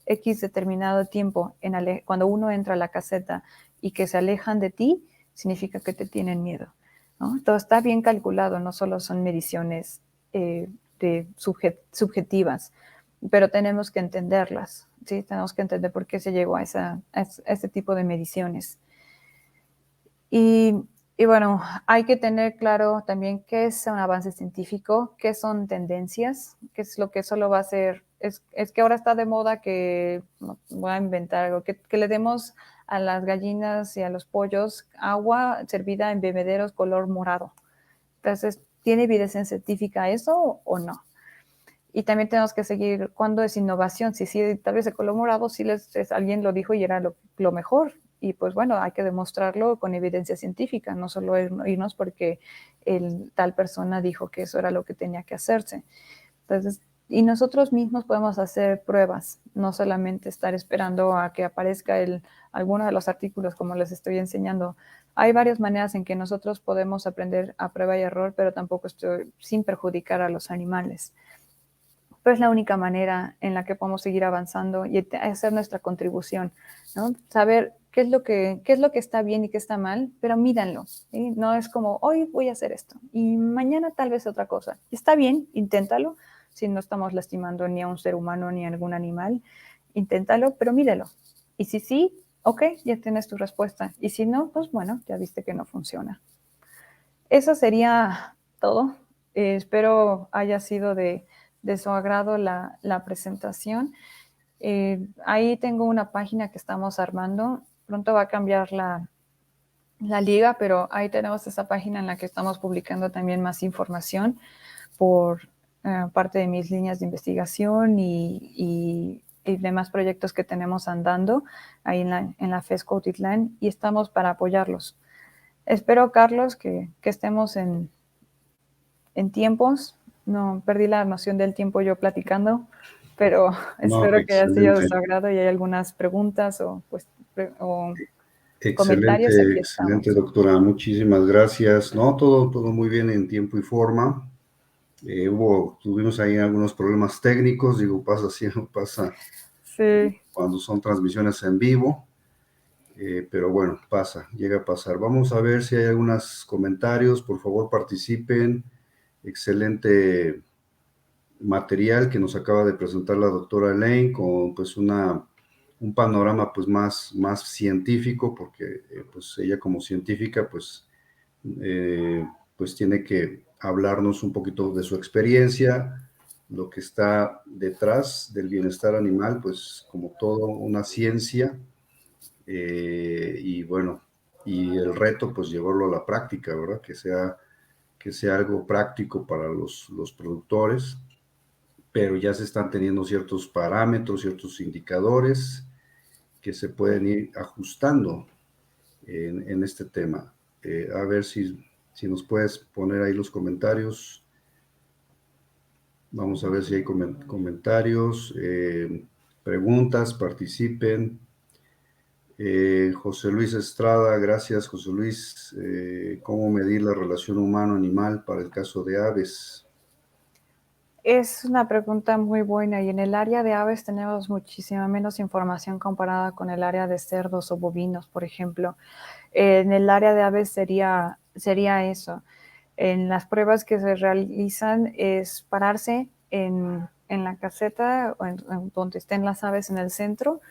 X determinado tiempo cuando uno entra a la caseta y que se alejan de ti, significa que te tienen miedo, ¿no? Todo está bien calculado, no solo son mediciones subjetivas, pero tenemos que entenderlas, ¿sí? Tenemos que entender por qué se llegó a ese tipo de mediciones. Y bueno, hay que tener claro también qué es un avance científico, qué son tendencias, qué es lo que solo va a ser. Es que ahora está de moda que, voy a inventar algo, que le demos a las gallinas y a los pollos agua servida en bebederos color morado. Entonces, ¿tiene evidencia científica eso o no? Y también tenemos que seguir cuándo es innovación. Si tal vez el color morado, si alguien lo dijo y era lo mejor. Y pues bueno, hay que demostrarlo con evidencia científica, no solo irnos porque tal persona dijo que eso era lo que tenía que hacerse. Entonces, y nosotros mismos podemos hacer pruebas, no solamente estar esperando a que aparezca alguno de los artículos como les estoy enseñando. Hay varias maneras en que nosotros podemos aprender a prueba y error, pero tampoco sin perjudicar a los animales. Pero es la única manera en la que podemos seguir avanzando y hacer nuestra contribución, ¿no? Saber qué es lo que está bien y qué está mal, pero mídanlo, ¿sí? No es como, hoy voy a hacer esto y mañana tal vez otra cosa. Está bien, inténtalo, si no estamos lastimando ni a un ser humano ni a algún animal, inténtalo, pero mídelo. Y si sí, ok, ya tienes tu respuesta. Y si no, pues bueno, ya viste que no funciona. Eso sería todo. Espero haya sido de su agrado la presentación. Ahí tengo una página que estamos armando. Pronto va a cambiar la liga, pero ahí tenemos esa página en la que estamos publicando también más información por parte de mis líneas de investigación y demás proyectos que tenemos andando ahí en la FES Cuautitlán, y estamos para apoyarlos. Espero, Carlos, que estemos en tiempos. No perdí la noción del tiempo yo platicando, pero No, espero que haya sido de excelente. su agrado y hay algunas preguntas o comentarios. Excelente, Aquí excelente, estamos. doctora. Muchísimas gracias. No, todo muy bien en tiempo y forma. Tuvimos ahí algunos problemas técnicos, digo, pasa Sí. cuando son transmisiones en vivo, pero bueno, llega a pasar. Vamos a ver si hay algunos comentarios, por favor participen. Excelente material que nos acaba de presentar la doctora Elaine con pues un panorama pues más científico, porque pues ella como científica pues tiene que hablarnos un poquito de su experiencia, lo que está detrás del bienestar animal, pues como todo una ciencia, y bueno, y el reto pues llevarlo a la práctica, ¿verdad? Que sea algo práctico para los productores, pero ya se están teniendo ciertos parámetros, ciertos indicadores que se pueden ir ajustando en este tema. A ver si nos puedes poner ahí los comentarios. Vamos a ver si hay comentarios, preguntas, participen. José Luis Estrada, gracias José Luis. ¿Cómo medir la relación humano-animal para el caso de aves? Es una pregunta muy buena, y en el área de aves tenemos muchísima menos información comparada con el área de cerdos o bovinos, por ejemplo. En el área de aves sería eso. En las pruebas que se realizan es pararse en la caseta o en donde estén las aves en el centro.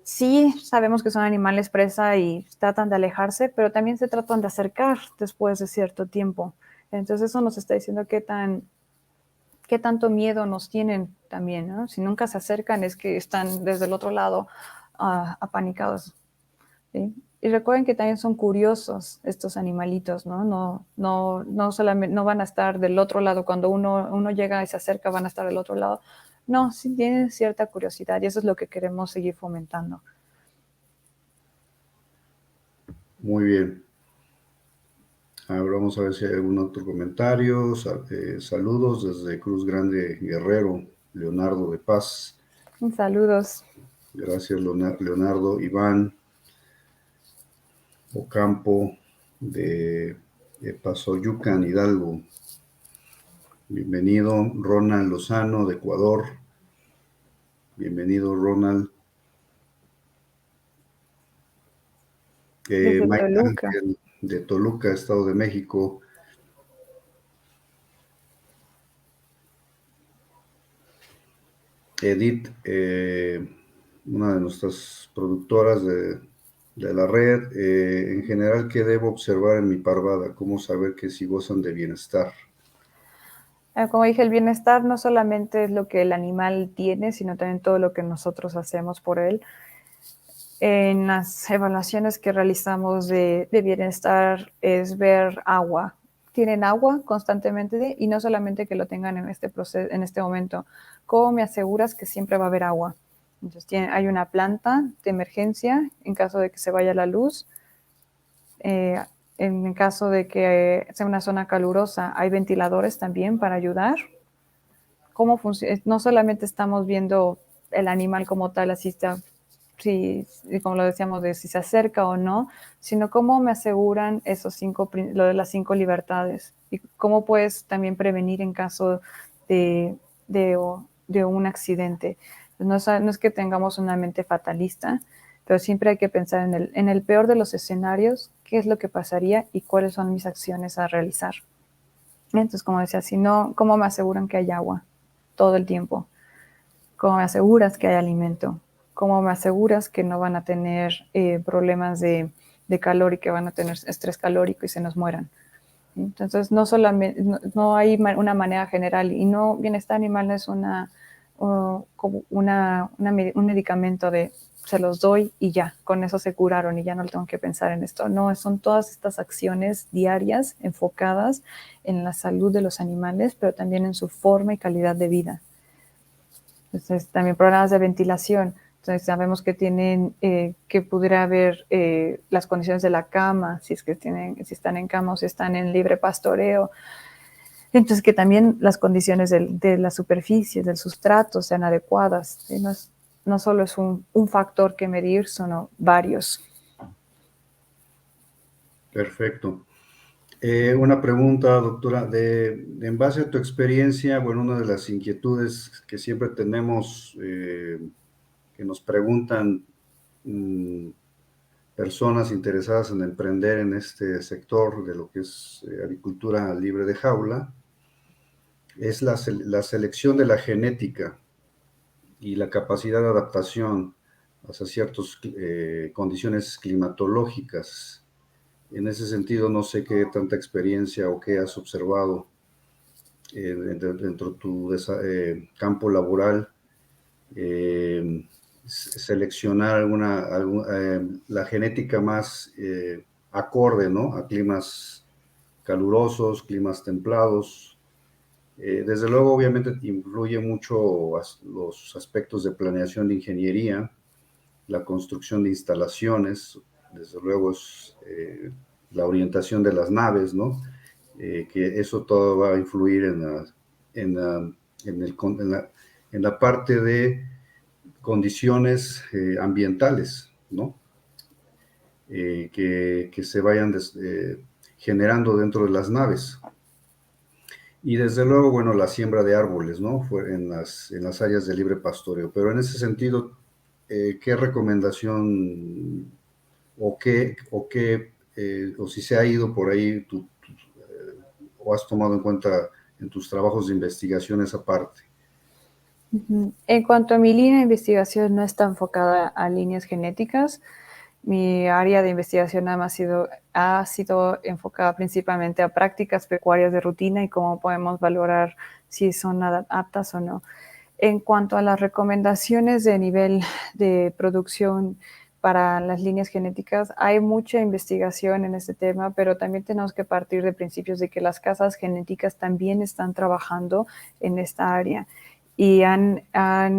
Sí, sabemos que son animales presa y tratan de alejarse, pero también se tratan de acercar después de cierto tiempo. Entonces eso nos está diciendo qué tanto miedo nos tienen también, ¿no? Si nunca se acercan es que están desde el otro lado apanicados, ¿sí? Y recuerden que también son curiosos estos animalitos, ¿no? No solamente, no van a estar del otro lado. Cuando uno llega y se acerca, van a estar del otro lado. No, sí tienen cierta curiosidad, y eso es lo que queremos seguir fomentando. Muy bien. Ahora vamos a ver si hay algún otro comentario. Saludos desde Cruz Grande Guerrero, Leonardo de Paz. Saludos. Gracias, Leonardo. Iván Ocampo de Pasoyucan, Hidalgo. Bienvenido. Ronald Lozano de Ecuador. Bienvenido, Ronald. Desde Mike Toluca. Ángel de Toluca, Estado de México. Edith, una de nuestras productoras de la red. En general, ¿qué debo observar en mi parvada? ¿Cómo saber que si gozan de bienestar? Como dije, el bienestar no solamente es lo que el animal tiene, sino también todo lo que nosotros hacemos por él. En las evaluaciones que realizamos de bienestar es ver agua. Tienen agua constantemente y no solamente que lo tengan en este proceso, en este momento. ¿Cómo me aseguras que siempre va a haber agua? Entonces hay una planta de emergencia en caso de que se vaya la luz. En caso de que sea una zona calurosa, hay ventiladores también para ayudar. ¿Cómo funciona? No solamente estamos viendo el animal como tal, así está, si, como lo decíamos, de si se acerca o no, sino cómo me aseguran lo de las 5 libertades y cómo puedes también prevenir en caso de, de un accidente. No es que tengamos una mente fatalista, pero siempre hay que pensar en el peor de los escenarios, qué es lo que pasaría y cuáles son mis acciones a realizar. Entonces, como decía, si no, ¿cómo me aseguran que hay agua todo el tiempo? ¿Cómo me aseguras que hay alimento? ¿Cómo me aseguras que no van a tener problemas de calor y que van a tener estrés calórico y se nos mueran? Entonces, no solamente, no hay una manera general y no, bienestar animal no es como un medicamento de se los doy y ya, con eso se curaron y ya no tengo que pensar en esto. No, son todas estas acciones diarias enfocadas en la salud de los animales, pero también en su forma y calidad de vida. Entonces, también programas de ventilación. Entonces, sabemos que tienen, que pudiera haber las condiciones de la cama, si están en cama o si están en libre pastoreo. Entonces, que también las condiciones de las superficies, del sustrato sean adecuadas. ¿Sí? No solo es un factor que medir, sino varios. Perfecto. Una pregunta, doctora, en base a tu experiencia, bueno, una de las inquietudes que siempre tenemos, que nos preguntan personas interesadas en emprender en este sector de lo que es agricultura libre de jaula, es la selección de la genética y la capacidad de adaptación hacia ciertas condiciones climatológicas. En ese sentido, no sé qué tanta experiencia o qué has observado dentro de tu campo laboral, seleccionar la genética más acorde, ¿no? A climas calurosos, climas templados. Desde luego, obviamente, influye mucho los aspectos de planeación de ingeniería, la construcción de instalaciones, desde luego es la orientación de las naves, ¿no? Que eso todo va a influir en la parte de condiciones ambientales, ¿no? Que se vayan generando dentro de las naves. Y desde luego, bueno, la siembra de árboles, ¿no? En las áreas de libre pastoreo. Pero en ese sentido, ¿qué recomendación o si se ha ido por ahí o has tomado en cuenta en tus trabajos de investigación esa parte? En cuanto a mi línea de investigación, no está enfocada a líneas genéticas. Mi área de investigación ha sido enfocada principalmente a prácticas pecuarias de rutina y cómo podemos valorar si son aptas o no. En cuanto a las recomendaciones de nivel de producción para las líneas genéticas, hay mucha investigación en este tema, pero también tenemos que partir de principios de que las casas genéticas también están trabajando en esta área y han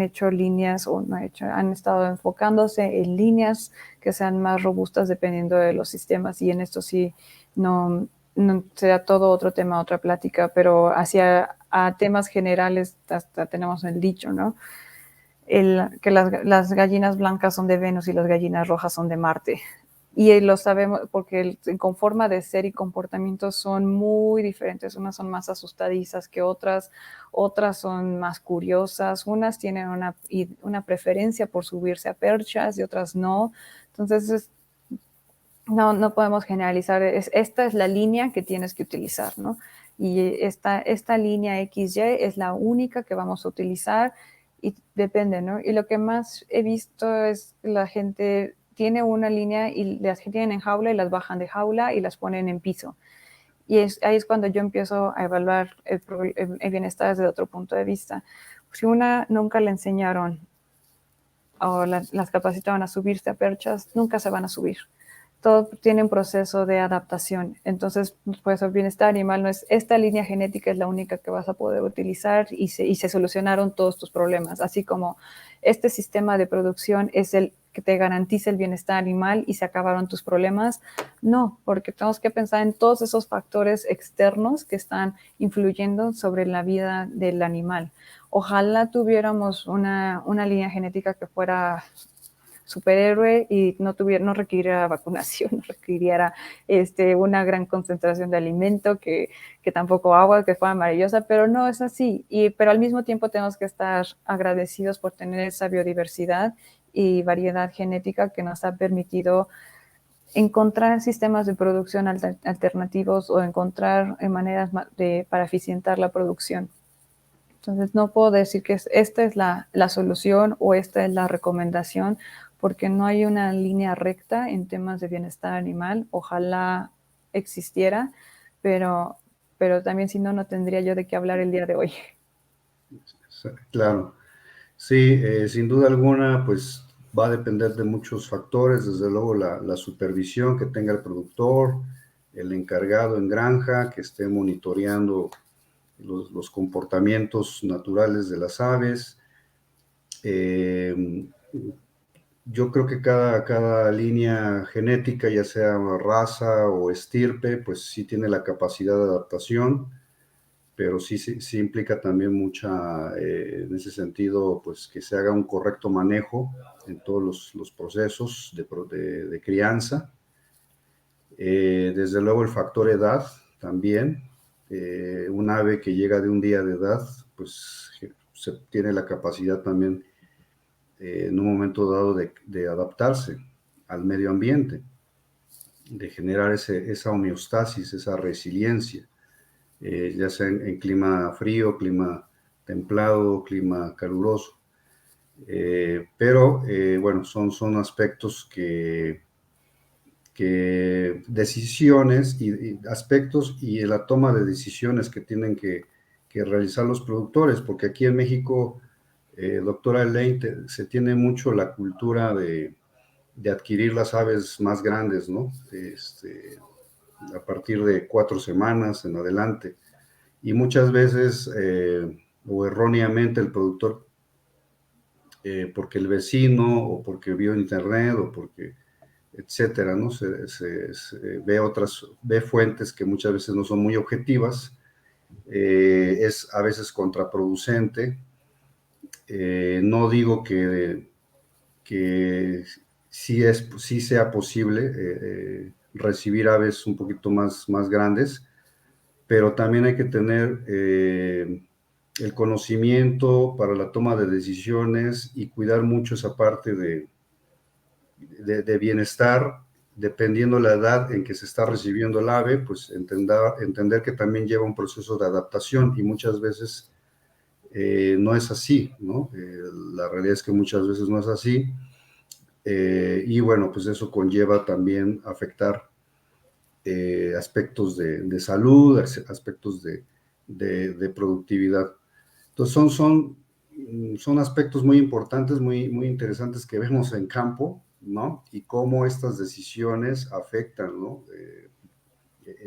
hecho líneas, o no han estado enfocándose en líneas que sean más robustas dependiendo de los sistemas, y en esto sí no será todo otro tema, otra plática, pero hacia a temas generales hasta tenemos el dicho, ¿no? que las gallinas blancas son de Venus y las gallinas rojas son de Marte. Y lo sabemos porque con forma de ser y comportamiento son muy diferentes. Unas son más asustadizas que otras son más curiosas, unas tienen una preferencia por subirse a perchas y otras no. Entonces, no podemos generalizar. Esta es la línea que tienes que utilizar, ¿no? Y esta línea XY es la única que vamos a utilizar y depende, ¿no? Y lo que más he visto es la gente tiene una línea y las tienen en jaula y las bajan de jaula y las ponen en piso. Y ahí es cuando yo empiezo a evaluar el bienestar desde otro punto de vista. Si una nunca le enseñaron o las capacitaban a subirse a perchas, nunca se van a subir. Todo tiene un proceso de adaptación. Entonces, pues el bienestar animal no es esta línea genética es la única que vas a poder utilizar y se solucionaron todos tus problemas, así como este sistema de producción es el que te garantiza el bienestar animal y se acabaron tus problemas. No, porque tenemos que pensar en todos esos factores externos que están influyendo sobre la vida del animal. Ojalá tuviéramos una línea genética que fuera superhéroe y no requiriera vacunación, no requiriera una gran concentración de alimento, que tampoco agua, que fuera maravillosa, pero no es así. Pero al mismo tiempo tenemos que estar agradecidos por tener esa biodiversidad y variedad genética que nos ha permitido encontrar sistemas de producción alternativos o encontrar maneras para eficientar la producción. Entonces, no puedo decir que esta es la solución o esta es la recomendación, porque no hay una línea recta en temas de bienestar animal. Ojalá existiera, pero también si no, no tendría yo de qué hablar el día de hoy. Claro, sí, sin duda alguna, pues va a depender de muchos factores, desde luego la supervisión que tenga el productor, el encargado en granja, que esté monitoreando los comportamientos naturales de las aves. Yo creo que cada línea genética, ya sea raza o estirpe, pues sí tiene la capacidad de adaptación, pero sí implica también mucha, en ese sentido, pues que se haga un correcto manejo en todos los procesos de crianza. Desde luego el factor edad también. Un ave que llega de un día de edad, pues se tiene la capacidad también en un momento dado de adaptarse al medio ambiente, de generar esa homeostasis, esa resiliencia, ya sea en clima frío, clima templado, clima caluroso. Pero bueno, son aspectos que decisiones y aspectos y la toma de decisiones que tienen que realizar los productores, porque aquí en México, doctora Elaine, se tiene mucho la cultura de adquirir las aves más grandes, ¿no? A partir de 4 semanas en adelante. Y muchas veces, o erróneamente, el productor, porque el vecino, o porque vio internet, o porque etcétera, ¿no? Ve fuentes que muchas veces no son muy objetivas, es a veces contraproducente. No digo que sí sea posible recibir aves un poquito más grandes, pero también hay que tener el conocimiento para la toma de decisiones y cuidar mucho esa parte de bienestar, dependiendo la edad en que se está recibiendo el ave, pues entender que también lleva un proceso de adaptación y muchas veces no es así, ¿no? La realidad es que muchas veces no es así. Y bueno, pues eso conlleva también afectar aspectos de salud, aspectos de productividad. Entonces son aspectos muy importantes, muy interesantes que vemos en campo, ¿no? Y cómo estas decisiones afectan, ¿no?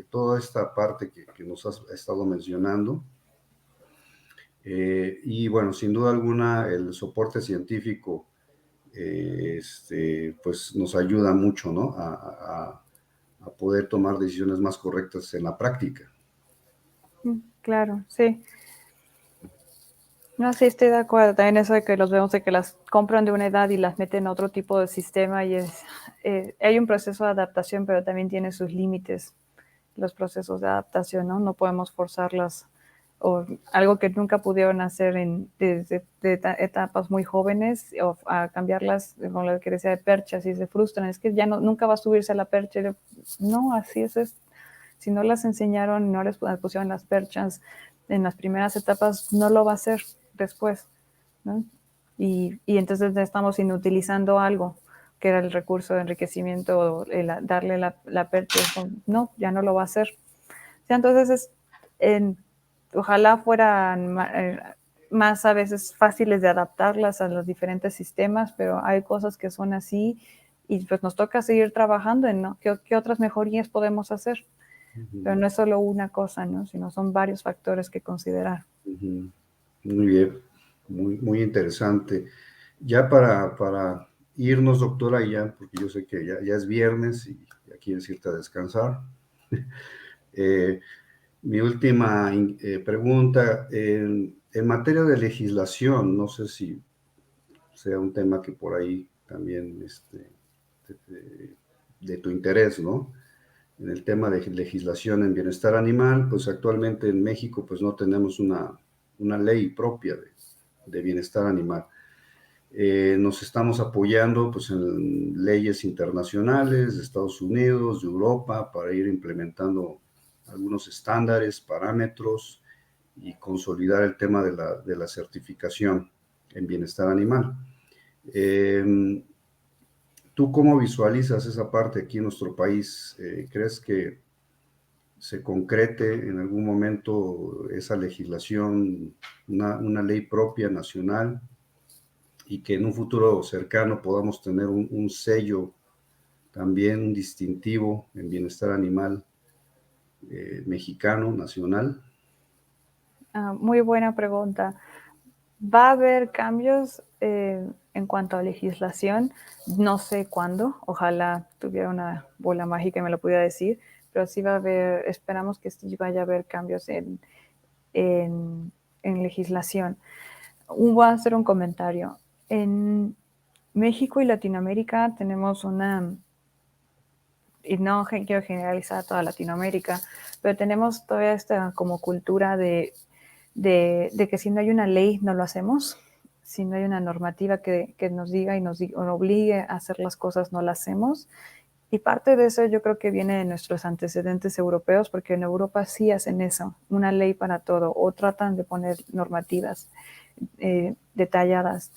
Toda esta parte que nos has estado mencionando. Y bueno, sin duda alguna, el soporte científico pues nos ayuda mucho, ¿no? A poder tomar decisiones más correctas en la práctica. Claro, sí. No, sí, estoy de acuerdo. También eso de que los vemos de que las compran de una edad y las meten a otro tipo de sistema y hay un proceso de adaptación, pero también tiene sus límites los procesos de adaptación, ¿no? No podemos forzarlas o algo que nunca pudieron hacer desde etapas muy jóvenes o a cambiarlas, como lo que decía de perchas, y se frustran, es que ya no, nunca va a subirse a la percha. No, así es. Si no las enseñaron, no les pusieron las perchas en las primeras etapas, no lo va a hacer después, ¿no? Y entonces estamos inutilizando algo que era el recurso de enriquecimiento, darle la percha, no, ya no lo va a hacer. O sea, entonces, ojalá fueran más a veces fáciles de adaptarlas a los diferentes sistemas, pero hay cosas que son así y pues nos toca seguir trabajando en, ¿no? ¿Qué otras mejorías podemos hacer? Pero no es solo una cosa, ¿no? Sino son varios factores que considerar. Muy bien, muy interesante. Ya para irnos, doctora, ya, porque yo sé que ya es viernes y ya quieres irte a descansar. Eh, Mi última pregunta, en materia de legislación, no sé si sea un tema que por ahí también de tu interés, ¿no? En el tema de legislación en bienestar animal, pues actualmente en México pues no tenemos una ley propia de bienestar animal. Nos estamos apoyando pues en leyes internacionales de Estados Unidos, de Europa, para ir implementando algunos estándares, parámetros y consolidar el tema de la certificación en bienestar animal. ¿Tú cómo visualizas esa parte aquí en nuestro país? ¿Crees que se concrete en algún momento esa legislación, una ley propia nacional, y que en un futuro cercano podamos tener un sello también distintivo en bienestar animal mexicano, nacional? Muy buena pregunta. ¿Va a haber cambios en cuanto a legislación? No sé cuándo. Ojalá tuviera una bola mágica y me lo pudiera decir, pero sí va a haber, esperamos que sí vaya a haber cambios en, en legislación. Voy a hacer un comentario. En México y Latinoamérica tenemos y no quiero generalizar toda Latinoamérica, pero tenemos toda esta como cultura de que si no hay una ley no lo hacemos, si no hay una normativa que nos diga y nos obligue a hacer las cosas, no las hacemos. Y parte de eso yo creo que viene de nuestros antecedentes europeos, porque en Europa sí hacen eso, una ley para todo, o tratan de poner normativas detalladas,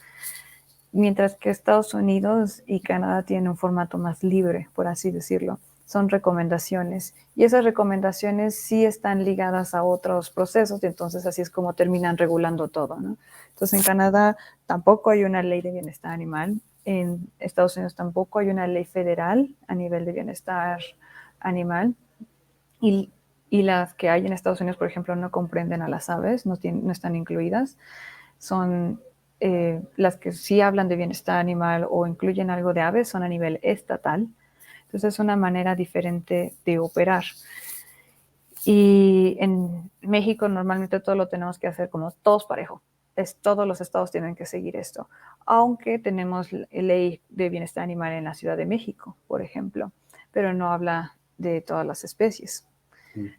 mientras que Estados Unidos y Canadá tienen un formato más libre, por así decirlo. Son recomendaciones y esas recomendaciones sí están ligadas a otros procesos y entonces así es como terminan regulando todo, ¿no? Entonces en Canadá tampoco hay una ley de bienestar animal, en Estados Unidos tampoco hay una ley federal a nivel de bienestar animal y, y las que hay en Estados Unidos, por ejemplo, no comprenden a las aves, no están incluidas, son las que sí hablan de bienestar animal o incluyen algo de aves son a nivel estatal. Entonces es una manera diferente de operar. Y en México normalmente todo lo tenemos que hacer como todos parejo. Todos los estados tienen que seguir esto. Aunque tenemos ley de bienestar animal en la Ciudad de México, por ejemplo, pero no habla de todas las especies.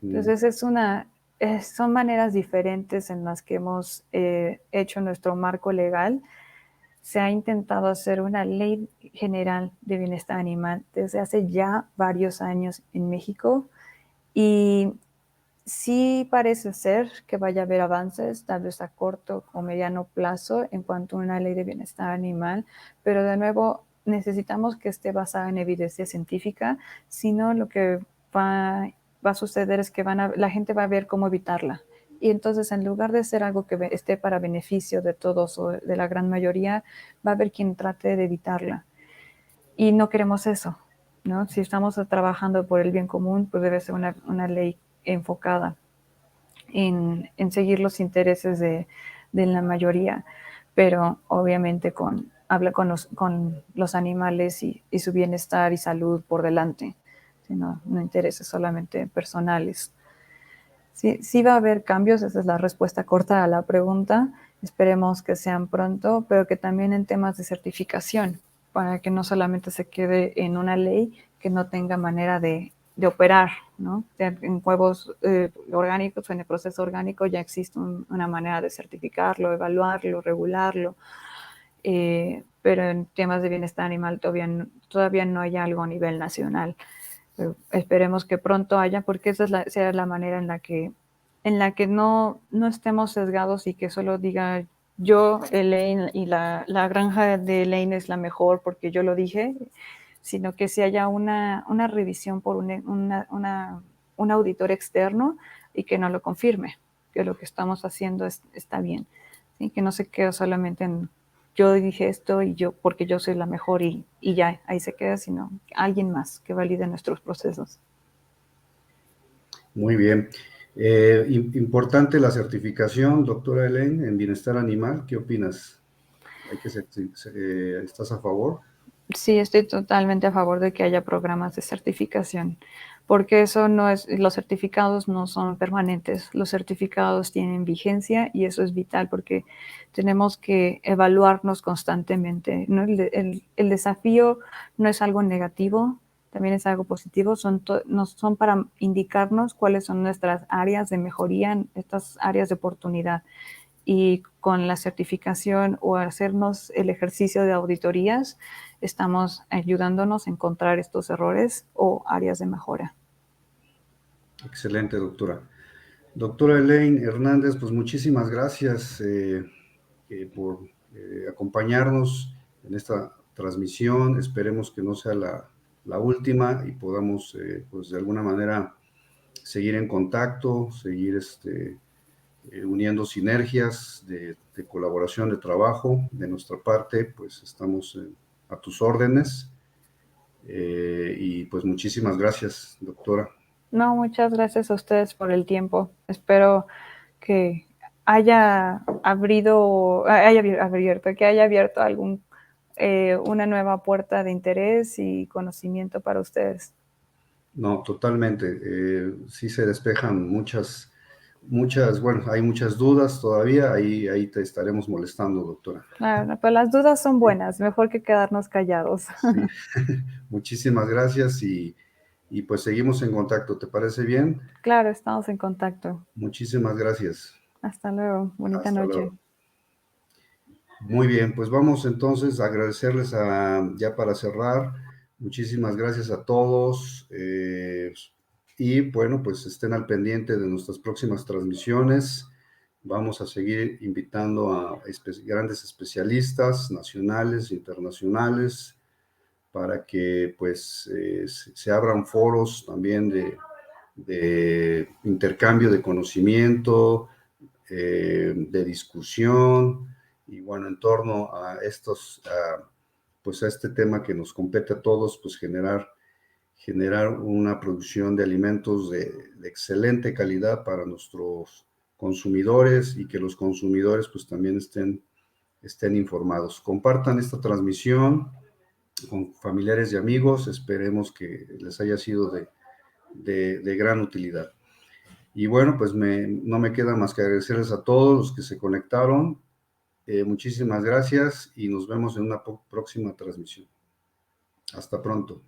Entonces son maneras diferentes en las que hemos hecho nuestro marco legal. Se ha intentado hacer una ley general de bienestar animal desde hace ya varios años en México y sí parece ser que vaya a haber avances, tal vez a corto o mediano plazo en cuanto a una ley de bienestar animal, pero de nuevo necesitamos que esté basada en evidencia científica, si no lo que va a suceder es que la gente va a ver cómo evitarla. Y entonces, en lugar de ser algo que esté para beneficio de todos o de la gran mayoría, va a haber quien trate de evitarla. Y no queremos eso, ¿no? Si estamos trabajando por el bien común, pues debe ser una ley enfocada en seguir los intereses de la mayoría, pero obviamente habla con los animales y su bienestar y salud por delante, sino no intereses solamente personales. Sí, sí va a haber cambios, esa es la respuesta corta a la pregunta. Esperemos que sean pronto, pero que también en temas de certificación, para que no solamente se quede en una ley que no tenga manera de operar, ¿no? En huevos orgánicos, en el proceso orgánico ya existe una manera de certificarlo, evaluarlo, regularlo, pero en temas de bienestar animal todavía no hay algo a nivel nacional. Pero esperemos que pronto haya, porque esa sea la manera en la que no estemos sesgados y que solo diga yo, Elaine, y la granja de Elaine es la mejor porque yo lo dije, sino que si haya una revisión por un auditor externo y que no lo confirme, que lo que estamos haciendo está bien, ¿sí? Que no se quede solamente en yo dije esto y yo porque yo soy la mejor y ya, ahí se queda, sino alguien más que valide nuestros procesos. Muy bien. Importante la certificación, doctora Elaine, en bienestar animal. ¿Qué opinas? ¿Estás a favor? Sí, estoy totalmente a favor de que haya programas de certificación, porque eso no es, los certificados no son permanentes, los certificados tienen vigencia y eso es vital porque tenemos que evaluarnos constantemente, ¿no? El desafío no es algo negativo, también es algo positivo, son para indicarnos cuáles son nuestras áreas de mejoría, estas áreas de oportunidad. Y con la certificación o hacernos el ejercicio de auditorías, estamos ayudándonos a encontrar estos errores o áreas de mejora. Excelente, doctora. Doctora Elaine Hernández, pues muchísimas gracias por acompañarnos en esta transmisión. Esperemos que no sea la última y podamos, pues de alguna manera, seguir en contacto, seguir uniendo sinergias de colaboración, de trabajo. De nuestra parte, pues estamos a tus órdenes. Y pues muchísimas gracias, doctora. No, muchas gracias a ustedes por el tiempo. Espero que haya abierto una nueva puerta de interés y conocimiento para ustedes. No, totalmente. Sí se despejan bueno, hay muchas dudas todavía. Ahí te estaremos molestando, doctora. Claro, pero las dudas son Sí, buenas, mejor que quedarnos callados. sí. Muchísimas gracias y pues seguimos en contacto. ¿Te parece bien? Claro, estamos en contacto. Muchísimas gracias. Hasta luego. Bonita Hasta noche. luego. Muy bien, pues vamos entonces a agradecerles ya para cerrar. Muchísimas gracias a todos. Y bueno, pues estén al pendiente de nuestras próximas transmisiones. Vamos a seguir invitando a grandes especialistas nacionales e internacionales para que pues se abran foros también de intercambio de conocimiento, de discusión y bueno, en torno a pues a este tema que nos compete a todos, pues generar una producción de alimentos de excelente calidad para nuestros consumidores y que los consumidores pues también estén informados. Compartan esta transmisión con familiares y amigos, esperemos que les haya sido de gran utilidad. Y bueno, pues no me queda más que agradecerles a todos los que se conectaron. Muchísimas gracias y nos vemos en una próxima transmisión. Hasta pronto.